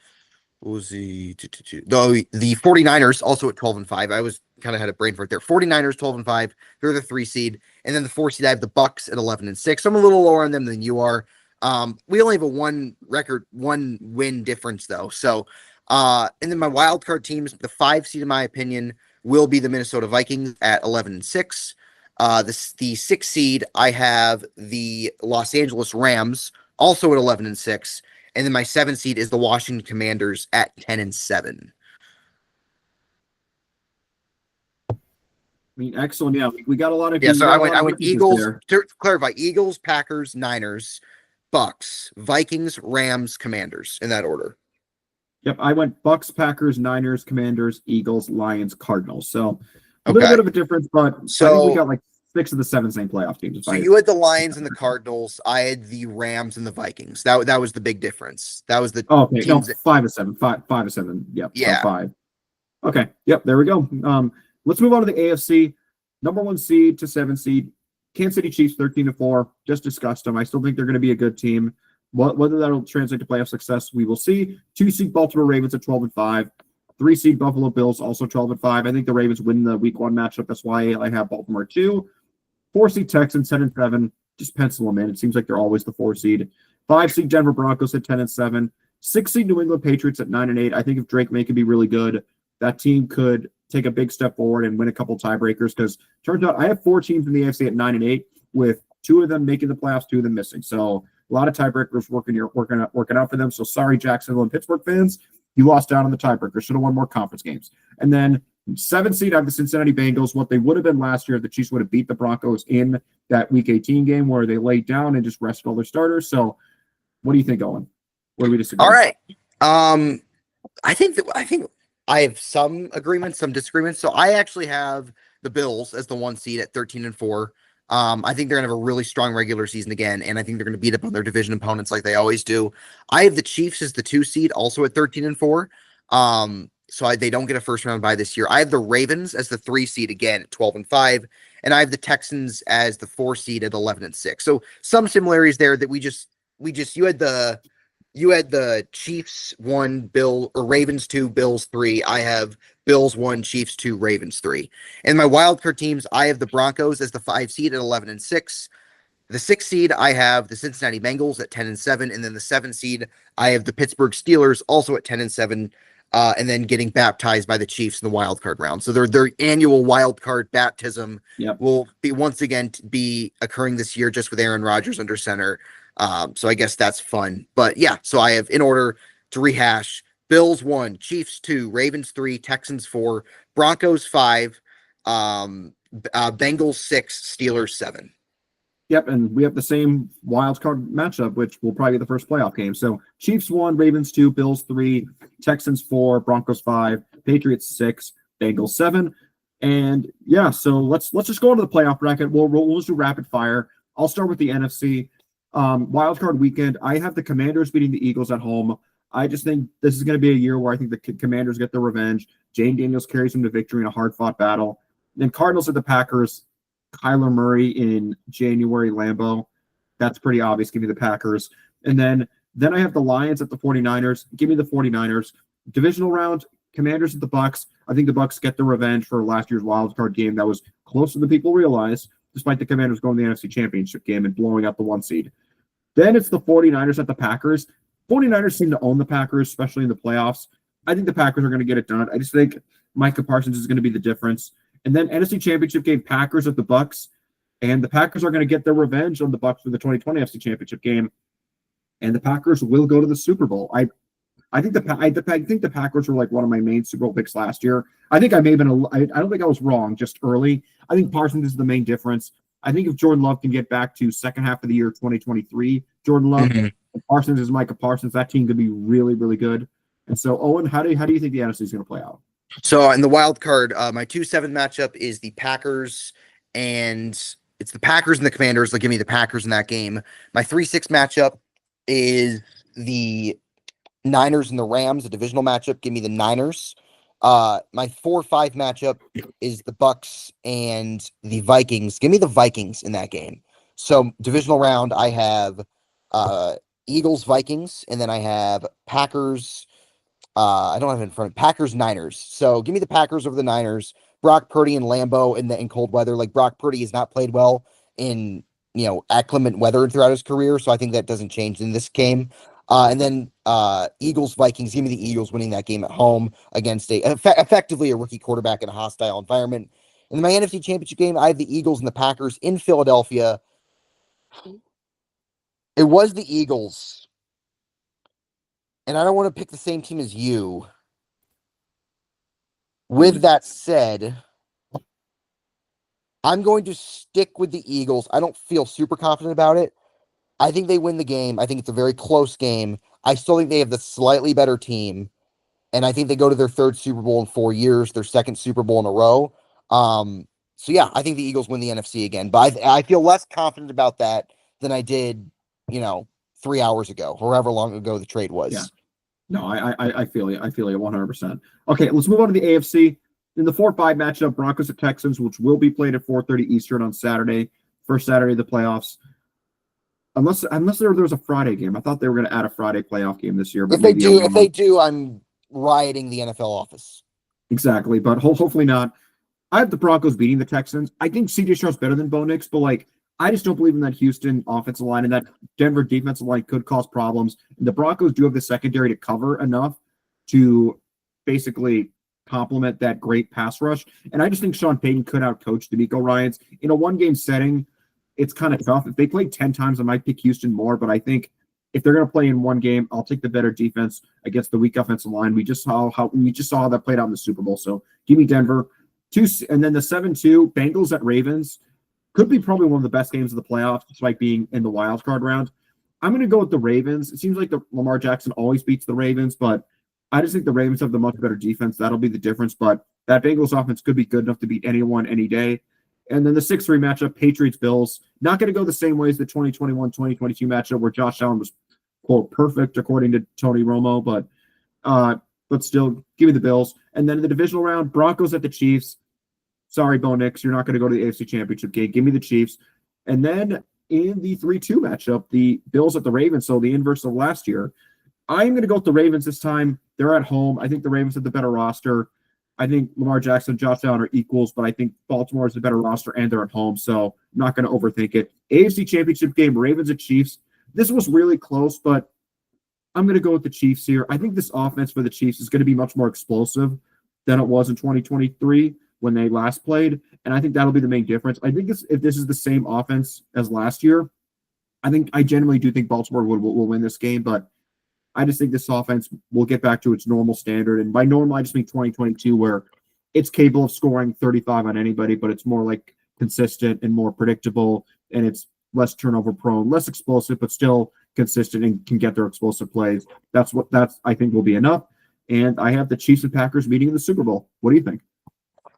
49ers also at 12-5. I was kind of had a brain fart there. 49ers 12-5. They're the 3 seed. And then the 4 seed, I have the Bucks at 11-6. So I'm a little lower on them than you are. We only have a 1 win difference though. So and then my wild card teams, the 5 seed in my opinion will be the Minnesota Vikings at 11-6. The 6 seed, I have the Los Angeles Rams also at 11-6. And then my 7 seed is the Washington Commanders at 10-7. I mean, excellent. Yeah, we got a lot of. So I went Eagles. To clarify, Eagles, Packers, Niners, Bucks, Vikings, Rams, Commanders in that order. Yep, I went Bucks, Packers, Niners, Commanders, Eagles, Lions, Cardinals. So a little bit of a difference, but I think we got like 6 of the 7 same playoff teams. So you had the Lions and the Cardinals. I had the Rams and the Vikings. That was the big difference. That was the 5 of 7. 5 of 7. Yep. Yeah. 5. Okay. Yep. There we go. Let's move on to the AFC. Number 1 seed to 7 seed. Kansas City Chiefs 13-4. Just discussed them. I still think they're going to be a good team. Whether that'll translate to playoff success, we will see. 2 seed Baltimore Ravens at 12-5. 3 seed Buffalo Bills also 12-5. I think the Ravens win the Week 1 matchup. That's why I have Baltimore 2. 4 seed Texans 10-7. Just pencil them in. It seems like they're always the 4 seed. 5 seed Denver Broncos at 10-7. 6 seed New England Patriots at 9-8. I think if Drake May could be really good, that team could take a big step forward and win a couple tiebreakers. Because turns out I have 4 teams in the AFC at 9-8, with 2 of them making the playoffs, 2 of them missing. So a lot of tiebreakers working out for them. So sorry, Jacksonville and Pittsburgh fans, you lost out on the tiebreaker. Should have won more conference games. And then 7 seed, I have the Cincinnati Bengals. What they would have been last year if the Chiefs would have beat the Broncos in that Week 18 game where they laid down and just rested all their starters. So what do you think, Owen? Where do we disagree? All right. I think I have some agreements, some disagreements. So I actually have the Bills as the 1 seed at 13-4. I think they're going to have a really strong regular season again, and I think they're going to beat up on their division opponents like they always do. I have the Chiefs as the 2 seed, also at 13-4. So they don't get a first round bye this year. I have the Ravens as the 3 seed again at 12-5, and I have the Texans as the 4 seed at 11-6. So some similarities there that you had the Chiefs 1, Ravens 2, Bills 3. I have Bills 1, Chiefs 2, Ravens 3. And my wildcard teams, I have the Broncos as the 5 seed at 11-6. The 6 seed, I have the Cincinnati Bengals at 10-7. And then the 7 seed, I have the Pittsburgh Steelers also at 10-7. And then getting baptized by the Chiefs in the wildcard round. So their annual wildcard baptism will be once again be occurring this year, just with Aaron Rodgers under center. So I guess that's fun. But yeah, so I have, in order to rehash, Bills 1, Chiefs 2, Ravens 3, Texans 4, Broncos 5, Bengals 6, Steelers 7. Yep, and we have the same wild card matchup, which will probably be the first playoff game. So Chiefs 1, Ravens 2, Bills 3, Texans 4, Broncos 5, Patriots 6, Bengals 7. And yeah, so let's just go into the playoff bracket. We'll just do rapid fire. I'll start with the NFC. Wild card weekend. I have the Commanders beating the Eagles at home. I just think this is going to be a year where I think the Commanders get their revenge. Jane Daniels carries them to victory in a hard-fought battle. Then Cardinals at the Packers. Kyler Murray in January Lambeau. That's pretty obvious. Give me the Packers. And then I have the Lions at the 49ers. Give me the 49ers. Divisional round, Commanders at the Bucks. I think the Bucks get the revenge for last year's wild card game that was closer than people realize, despite the Commanders going to the NFC Championship game and blowing out the 1 seed. Then it's the 49ers at the Packers. 49ers seem to own the Packers, especially in the playoffs. I think the Packers are going to get it done. I just think Micah Parsons is going to be the difference. And then NFC Championship game, Packers at the Bucks. And the Packers are going to get their revenge on the Bucks for the 2020 NFC Championship game. And the Packers will go to the Super Bowl. I think the Packers were like one of my main Super Bowl picks last year. I think I may have been I don't think I was wrong just early. I think Parsons is the main difference. I think if Jordan Love can get back to second half of the year 2023, Jordan Love and Parsons is Micah Parsons, that team could be really, really good. And so, Owen, how do you think the NFC is going to play out? So in the wild card, my 2-7 matchup is the Packers, and it's the Packers and the Commanders. They'll give me the Packers in that game. My 3-6 matchup is the Niners and the Rams, a divisional matchup. Give me the Niners. My 4-5 matchup is the Bucks and the Vikings. Give me the Vikings in that game. So divisional round, I have Eagles, Vikings, and then I have Packers. I don't have it in front of Packers, Niners. So give me the Packers over the Niners. Brock Purdy and Lambeau in cold weather. Like Brock Purdy has not played well in inclement weather throughout his career, so I think that doesn't change in this game. And then Eagles, Vikings. Give me the Eagles winning that game at home against effectively a rookie quarterback in a hostile environment. In my NFC Championship game, I have the Eagles and the Packers in Philadelphia. It was the Eagles. And I don't want to pick the same team as you. With that said, I'm going to stick with the Eagles. I don't feel super confident about it. I think they win the game. I think it's a very close game. I still think they have the slightly better team. And I think they go to their 3rd Super Bowl in 4 years, their 2nd Super Bowl in a row. So yeah, I think the Eagles win the NFC again. But I feel less confident about that than I did, 3 hours ago, or however long ago the trade was. Yeah. No, I feel you. I feel you 100%. Okay, let's move on to the AFC. In the 4-5 matchup, Broncos at Texans, which will be played at 4:30 Eastern on Saturday, first Saturday of the playoffs. Unless there was a Friday game. I thought they were going to add a Friday playoff game this year. But if they do, I'm rioting the NFL office. Exactly, but hopefully not. I have the Broncos beating the Texans. I think CJ Stroud's better than Bo Nix, but I just don't believe in that Houston offensive line, and that Denver defensive line could cause problems. And the Broncos do have the secondary to cover enough to basically complement that great pass rush. And I just think Sean Payton could outcoach DeMeco Ryans. In a one-game setting, it's kind of tough. If they played 10 times, I might pick Houston more, but I think if they're going to play in one game, I'll take the better defense against the weak offensive line. We just saw how that played out in the Super Bowl. So give me Denver. And then the 7-2 Bengals at Ravens. Could be probably one of the best games of the playoffs, despite being in the wild card round. I'm going to go with the Ravens. It seems like Lamar Jackson always beats the Ravens, but I just think the Ravens have the much better defense. That'll be the difference, but that Bengals offense could be good enough to beat anyone any day. And then the 6-3 matchup, Patriots-Bills. Not going to go the same way as the 2021-2022 matchup where Josh Allen was, quote, perfect, according to Tony Romo, but still, give me the Bills. And then in the divisional round, Broncos at the Chiefs. Sorry, Bo Nix, you're not going to go to the AFC Championship game. Give me the Chiefs. And then in the 3-2 matchup, the Bills at the Ravens, so the inverse of last year. I'm going to go with the Ravens this time. They're at home. I think the Ravens have the better roster. I think Lamar Jackson and Josh Allen are equals, but I think Baltimore is the better roster and they're at home, so I'm not going to overthink it. AFC Championship game, Ravens at Chiefs. This was really close, but I'm going to go with the Chiefs here. I think this offense for the Chiefs is going to be much more explosive than it was in 2023 when they last played, and I think that'll be the main difference. I think if this is the same offense as last year, I genuinely do think Baltimore will win this game, but I just think this offense will get back to its normal standard. And by normal, I just mean 2022, where it's capable of scoring 35 on anybody, but it's more like consistent and more predictable, and it's less turnover prone, less explosive, but still consistent and can get their explosive plays. That's I think will be enough. And I have the Chiefs and Packers meeting in the Super Bowl. What do you think?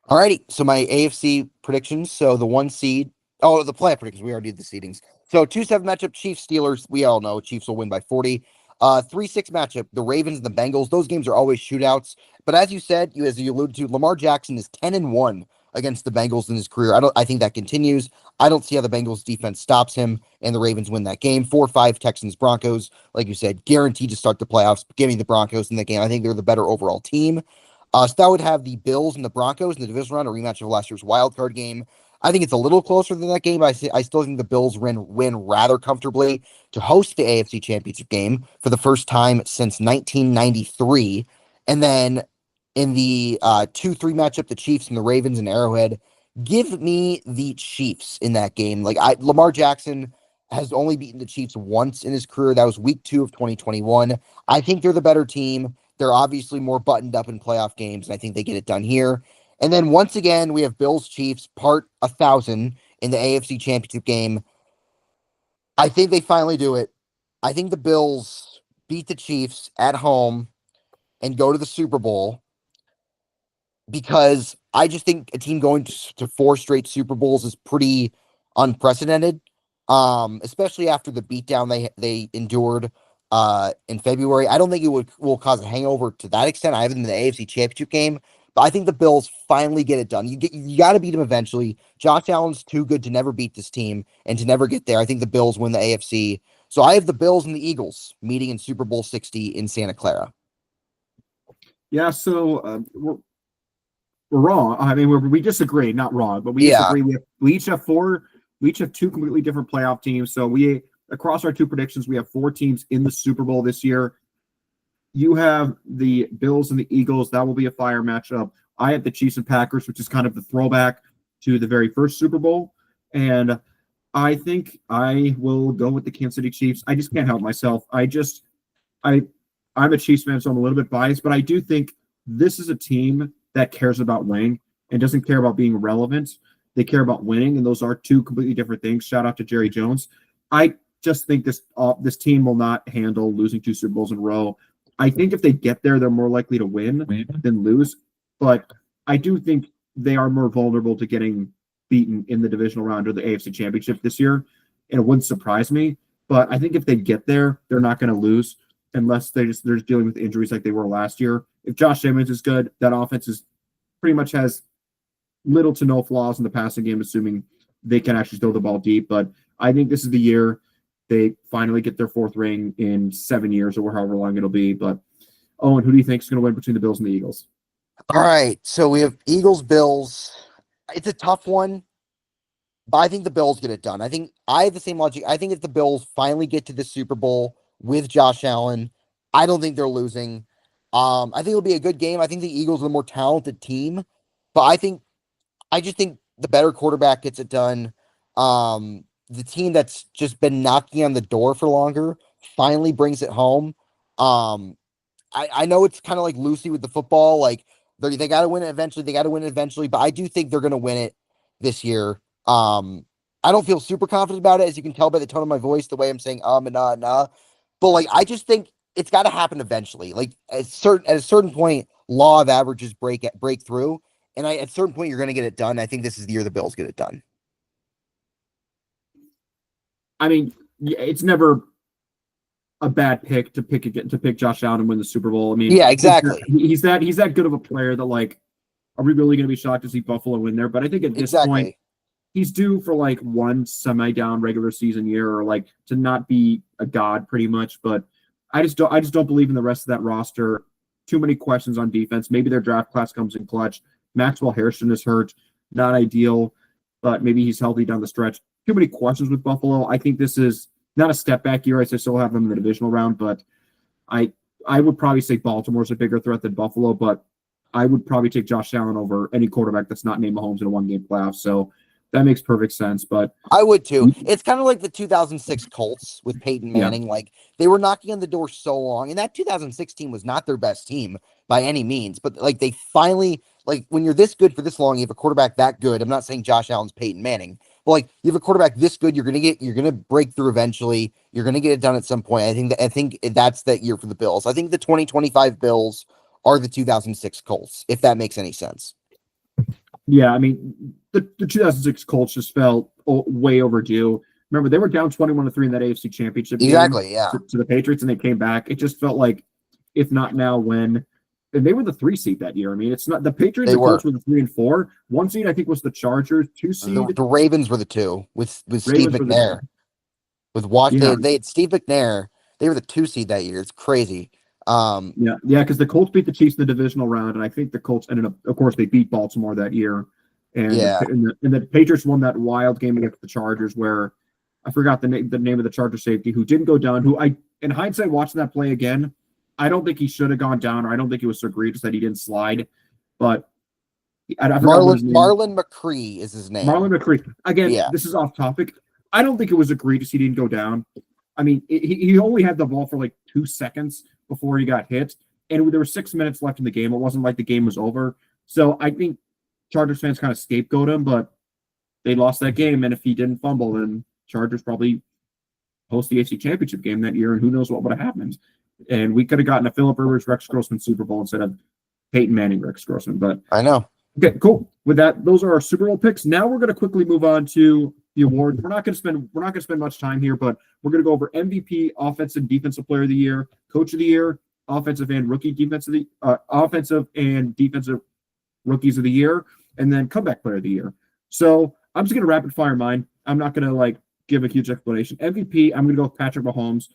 Alrighty, so my AFC predictions. So the 1 seed. Oh, the playoff predictions. We already did the seedings. So 2-7 matchup, Chiefs Steelers. We all know Chiefs will win by 40. 3-6 matchup, the Ravens and the Bengals. Those games are always shootouts. But as you said, as you alluded to, Lamar Jackson is 10-1 against the Bengals in his career. I think that continues. I don't see how the Bengals defense stops him, and the Ravens win that game. 4-5 Texans Broncos. Like you said, guaranteed to start the playoffs. Give me the Broncos in the game. I think they're the better overall team. So that would have the Bills and the Broncos in the division round, a rematch of last year's wild card game. I think it's a little closer than that game. I still think the Bills win rather comfortably to host the AFC Championship game for the first time since 1993. And then in the 2-3 matchup, the Chiefs and the Ravens and Arrowhead, give me the Chiefs in that game. Lamar Jackson has only beaten the Chiefs once in his career. That was week 2 of 2021. I think they're the better team. They're obviously more buttoned up in playoff games, and I think they get it done here. And then once again, we have Bills Chiefs part 1,000 in the AFC Championship game. I think they finally do it. I think the Bills beat the Chiefs at home and go to the Super Bowl, because I just think a team going to 4 straight Super Bowls is pretty unprecedented, especially after the beatdown they endured in February. I don't think it will cause a hangover to that extent. I have them in the AFC Championship game, but I think the Bills finally get it done. You got to beat them eventually. Josh Allen's too good to never beat this team and to never get there. I think the Bills win the AFC. So I have the Bills and the Eagles meeting in Super Bowl 60 in Santa Clara. Yeah, so we're wrong. I mean, we disagree, not wrong, but we disagree. We each have 4. We each have 2 completely different playoff teams. So across our 2 predictions, we have 4 teams in the Super Bowl this year. You have the Bills and the Eagles. That will be a fire matchup. I have the Chiefs and Packers, which is kind of the throwback to the very first Super Bowl. And I think I will go with the Kansas City Chiefs. I just can't help myself. I'm a Chiefs fan, so I'm a little bit biased, but I do think this is a team that cares about winning and doesn't care about being relevant. They care about winning, and those are 2 completely different things. Shout out to Jerry Jones. I just think this team will not handle losing 2 Super Bowls in a row. I think if they get there, they're more likely to win than lose. But I do think they are more vulnerable to getting beaten in the divisional round of the AFC Championship this year, and it wouldn't surprise me. But I think if they get there, they're not going to lose unless they're just dealing with injuries like they were last year. If Josh Simmons is good, that offense pretty much has little to no flaws in the passing game, assuming they can actually throw the ball deep. But I think this is the year they finally get their 4th ring in 7 years or however long it'll be. But Owen, who do you think is going to win between the Bills and the Eagles? All right, so we have Eagles, Bills. It's a tough one, but I think the Bills get it done. I have the same logic. I think if the Bills finally get to the Super Bowl with Josh Allen, I don't think they're losing. I think it'll be a good game. I think the Eagles are the more talented team, but I just think the better quarterback gets it done. The team that's just been knocking on the door for longer finally brings it home. I know it's kind of like Lucy with the football. Like they got to win it eventually. They got to win it eventually, but I do think they're going to win it this year. I don't feel super confident about it, as you can tell by the tone of my voice, the way I'm saying and nah. But I just think it's got to happen eventually. At a certain point, law of averages break through, and at a certain point, you're going to get it done. I think this is the year the Bills get it done. I mean, it's never a bad pick to pick Josh Allen and win the Super Bowl. I mean, yeah, exactly. He's that good of a player that are we really going to be shocked to see Buffalo win there? But I think at this point, he's due for one semi-down regular season year, or to not be a god pretty much. But I just don't believe in the rest of that roster. Too many questions on defense. Maybe their draft class comes in clutch. Maxwell Harrison is hurt, not ideal, but maybe he's healthy down the stretch. Too many questions with Buffalo. I think this is not a step back year. I still have them in the divisional round, but I would probably say Baltimore's a bigger threat than Buffalo, but I would probably take Josh Allen over any quarterback that's not named Mahomes in a 1-game playoff. So That makes perfect sense. But I would too. It's kind of like the 2006 Colts with Peyton Manning. Like they were knocking on the door so long, and that 2006 team was not their best team by any means. But like they finally, like when you're this good for this long, you have a quarterback that good. I'm not saying Josh Allen's Peyton Manning, but like you have a quarterback this good, you're gonna break through eventually. You're gonna get it done at some point. I think that's that year for the Bills. I think the 2025 Bills are the 2006 Colts, if that makes any sense. Yeah, I mean, the 2006 Colts just felt way overdue. Remember, they were down 21-3 in that AFC Championship game to the Patriots, and they came back. It just felt like, if not now, when. And they were the 3 seed that year. I mean, it's not the Patriots and Colts were the 3 and 4. 1 seed, I think, was the Chargers. 2 seed, the Ravens were the 2 with Steve McNair. With Washington, they had Steve McNair. They were the 2 seed that year. It's crazy. Because the Colts beat the Chiefs in the divisional round, and I think the Colts ended up. Of course, they beat Baltimore that year, and the Patriots won that wild game against the Chargers, where I forgot the name of the Charger safety who didn't go down. Who I, in hindsight, watching that play again, I don't think he should have gone down, or I don't think it was so egregious that he didn't slide. But I forgot Marlon McCree is his name. Marlon McCree. Again, this is off topic. I don't think it was egregious he didn't go down. I mean, he only had the ball for like 2 seconds before he got hit, and there were 6 minutes left in the game. It wasn't like the game was over. So I think Chargers fans kind of scapegoat him, but they lost that game, and if he didn't fumble, then Chargers probably host the AFC Championship game that year, and who knows what would have happened. And we could have gotten a Phillip Rivers, Rex Grossman Super Bowl instead of Peyton Manning, Rex Grossman. But I know. Okay, cool. With that, those are our Super Bowl picks. Now we're going to quickly move on to the awards. We're not going to spend much time here, but we're going to go over MVP, Offensive Defensive Player of the Year, Coach of the Year, Offensive and Defensive Rookies of the Year, and then Comeback Player of the Year. So I'm just going to rapid fire mine. I'm not going to give a huge explanation. MVP, I'm going to go with Patrick Mahomes.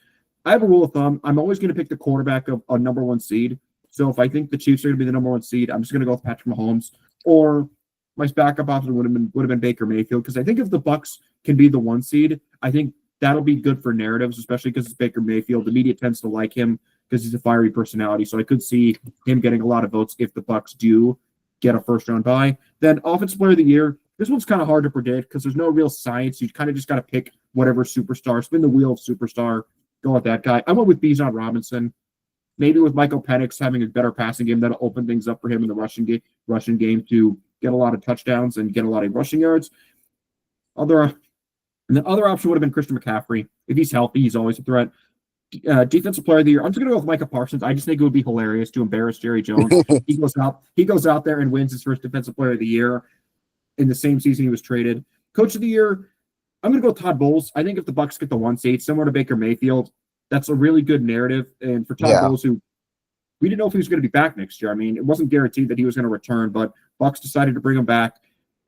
I have a rule of thumb. I'm always going to pick the quarterback of a number 1 seed. So if I think the Chiefs are going to be the number 1 seed, I'm just going to go with Patrick Mahomes. Or my backup option would have been Baker Mayfield, because I think if the Bucs can be the 1 seed, I think that'll be good for narratives, especially because it's Baker Mayfield. The media tends to like him because he's a fiery personality. So I could see him getting a lot of votes if the Bucs do get a first-round bye. Then Offensive Player of the Year. This one's kind of hard to predict because there's no real science. You kind of just got to pick whatever superstar, spin the wheel of superstar, go with that guy. I went with Bijan Robinson. Maybe with Michael Penix having a better passing game, that'll open things up for him in the rushing game to get a lot of touchdowns and get a lot of rushing yards. The other option would have been Christian McCaffrey. If he's healthy, he's always a threat. Defensive Player of the Year. I'm just going to go with Micah Parsons. I just think it would be hilarious to embarrass Jerry Jones. He goes out there and wins his first Defensive Player of the Year in the same season he was traded. Coach of the Year. I'm going to go Todd Bowles. I think if the Bucs get the 1 seed, similar to Baker Mayfield, that's a really good narrative. And for Todd Bowles, who we didn't know if he was going to be back next year. I mean, it wasn't guaranteed that he was going to return, but Bucs decided to bring him back.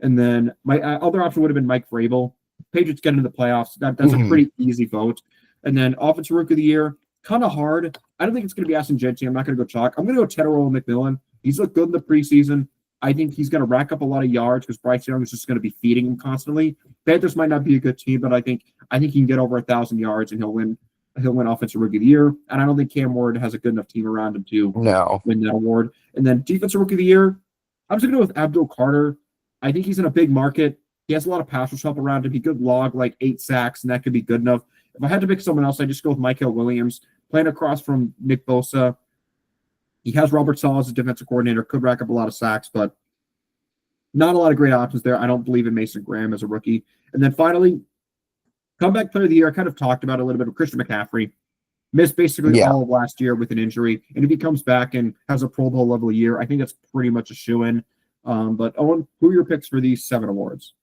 And then my other option would have been Mike Vrabel. Patriots get into the playoffs. That's a pretty easy vote. And then Offensive Rookie of the Year, kind of hard. I don't think it's going to be Aston Gentry. I'm not going to go chalk. I'm going to go Tedderell McMillan. He's looked good in the preseason. I think he's going to rack up a lot of yards because Bryce Young is just going to be feeding him constantly. Panthers might not be a good team, but I think he can get over 1,000 yards and he'll win Offensive Rookie of the Year. And I don't think Cam Ward has a good enough team around him to win that award. And then Defensive Rookie of the Year, I'm just going to go with Abdul Carter. I think he's in a big market. He has a lot of pass rush help around him. He could log like 8 sacks, and that could be good enough. If I had to pick someone else, I'd just go with Michael Williams, playing across from Nick Bosa. He has Robert Saleh as a defensive coordinator, could rack up a lot of sacks, but not a lot of great options there. I don't believe in Mason Graham as a rookie. And then finally, Comeback Player of the Year, I kind of talked about a little bit of Christian McCaffrey. Missed basically all of last year with an injury. And if he comes back and has a Pro Bowl level year, I think that's pretty much a shoo-in. But Owen, who are your picks for these 7 awards?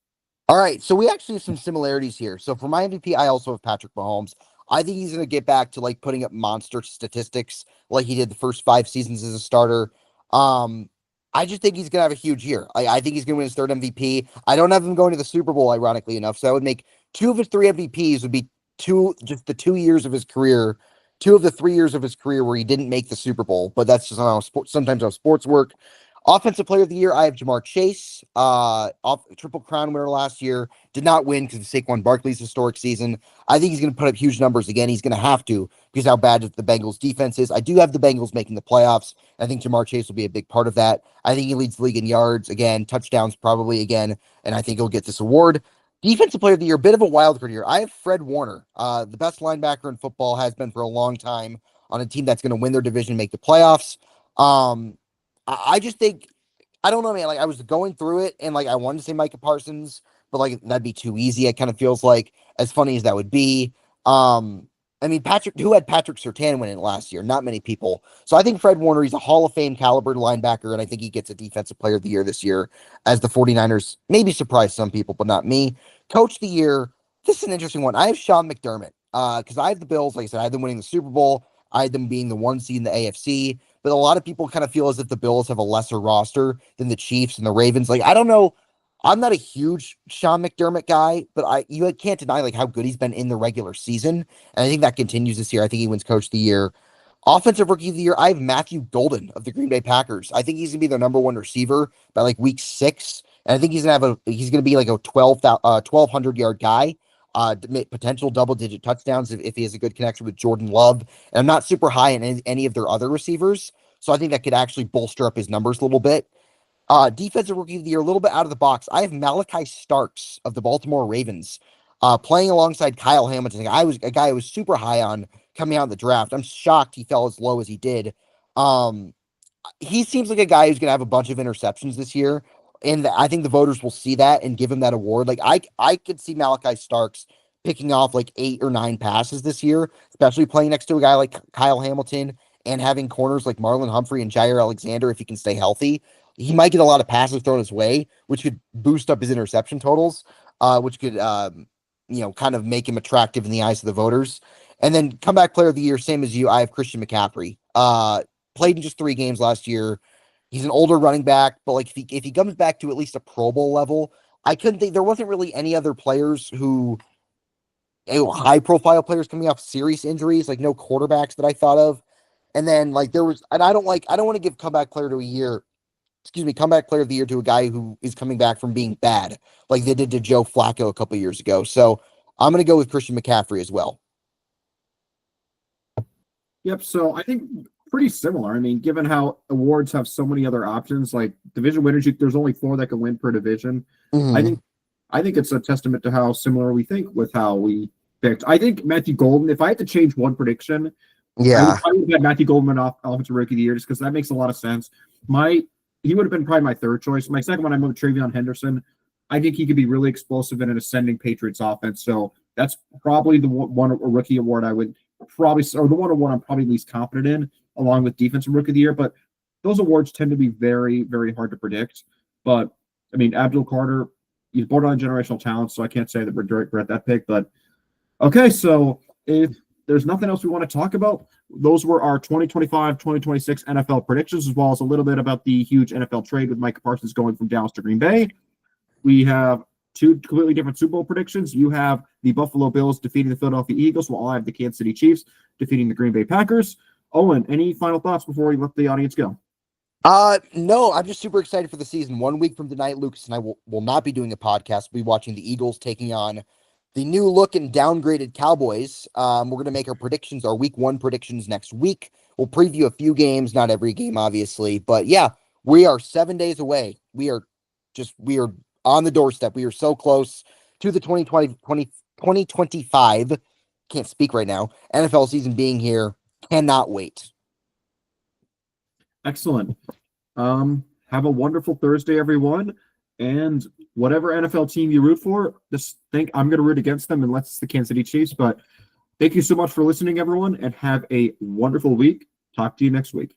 All right, so we actually have some similarities here. So for my MVP, I also have Patrick Mahomes. I think he's going to get back to putting up monster statistics like he did the first 5 seasons as a starter. I just think he's going to have a huge year. I think he's going to win his 3rd MVP. I don't have him going to the Super Bowl, ironically enough. So that would make 2 of his 3 MVPs would be the 2 years of his career, 2 of the 3 years of his career where he didn't make the Super Bowl. But that's just sometimes how sports work. Offensive player of the year, I have Jamar Chase, Triple Crown winner last year. Did not win because of Saquon Barkley's historic season. I think he's going to put up huge numbers again. He's going to have to because how bad the Bengals defense is. I do have the Bengals making the playoffs. I think Jamar Chase will be a big part of that. I think he leads the league in yards again, touchdowns probably again, and I think he'll get this award. Defensive player of the year, a bit of a wild card here. I have Fred Warner, the best linebacker in football, has been for a long time on a team that's going to win their division, make the playoffs. I just think, I don't know, man. Like, I was going through it and like I wanted to say Micah Parsons, but like that'd be too easy. It kind of feels like, as funny as that would be. I mean, who had Patrick Surtain win it last year? Not many people. So I think Fred Warner, he's a Hall of Fame caliber linebacker, and I think he gets a defensive player of the year this year as the 49ers maybe surprise some people, but not me. Coach of the year, this is an interesting one. I have Sean McDermott because I have the Bills. Like I said, I had them winning the Super Bowl. I had them being the 1 seed in the AFC. But a lot of people kind of feel as if the Bills have a lesser roster than the Chiefs and the Ravens. Like, I don't know. I'm not a huge Sean McDermott guy, but you can't deny like how good he's been in the regular season. And I think that continues this year. I think he wins Coach of the Year. Offensive Rookie of the Year, I have Matthew Golden of the Green Bay Packers. I think he's gonna be their number one receiver by like week 6. And I think he's gonna be like a 1,200 yard guy. Potential double-digit touchdowns if he has a good connection with Jordan Love. And I'm not super high in any of their other receivers, so I think that could actually bolster up his numbers a little bit. Defensive Rookie of the Year, a little bit out of the box. I have Malachi Starks of the Baltimore Ravens playing alongside Kyle Hamilton. I was a guy I was super high on coming out of the draft. I'm shocked he fell as low as he did. He seems like a guy who's going to have a bunch of interceptions this year. And I think the voters will see that and give him that award. Like I could see Malachi Starks picking off like 8 or 9 passes this year, especially playing next to a guy like Kyle Hamilton and having corners like Marlon Humphrey and Jair Alexander if he can stay healthy. He might get a lot of passes thrown his way, which could boost up his interception totals, which could kind of make him attractive in the eyes of the voters. And then comeback player of the year, same as you, I have Christian McCaffrey. Played in just 3 games last year. He's an older running back, but like if he comes back to at least a Pro Bowl level, I couldn't think there wasn't really any other players who high profile players coming off serious injuries, like no quarterbacks that I thought of. And then like there was, and I don't want to give comeback player of the year to a guy who is coming back from being bad, like they did to Joe Flacco a couple years ago. So I'm going to go with Christian McCaffrey as well. Yep. So I think pretty similar. I mean, given how awards have so many other options, like division winners, there's only 4 that can win per division. Mm-hmm. I think it's a testament to how similar we think with how we picked. I think Matthew Golden, if I had to change one prediction, I would have had Matthew Golden offensive rookie of the year just because that makes a lot of sense. He would have been probably my third choice. My second one, I moved Travion Henderson. I think he could be really explosive in an ascending Patriots offense. So that's probably the one rookie award I would probably, or the one award I'm probably least confident in, along with defensive rookie of the year. But those awards tend to be very, very hard to predict. But I mean, Abdul Carter, he's borderline generational talent, so I can't say that we regret that pick. But okay, so if there's nothing else we want to talk about, those were our 2025-2026 NFL predictions, as well as a little bit about the huge NFL trade with Micah Parsons going from Dallas to Green Bay. We have 2 completely different Super Bowl predictions. You have the Buffalo Bills defeating the Philadelphia Eagles, while I have the Kansas City Chiefs defeating the Green Bay Packers. Owen, any final thoughts before we let the audience go? No, I'm just super excited for the season. 1 week from tonight, Lucas and I will not be doing a podcast. We'll be watching the Eagles taking on the new look and downgraded Cowboys. We're going to make our predictions, our week 1 predictions next week. We'll preview a few games, not every game, obviously. But yeah, we are 7 days away. We are on the doorstep. We are so close to the 2025, can't speak right now, NFL season being here. Cannot wait. Excellent. Have a wonderful Thursday, everyone. And whatever NFL team you root for, just think I'm going to root against them unless it's the Kansas City Chiefs. But thank you so much for listening, everyone, and have a wonderful week. Talk to you next week.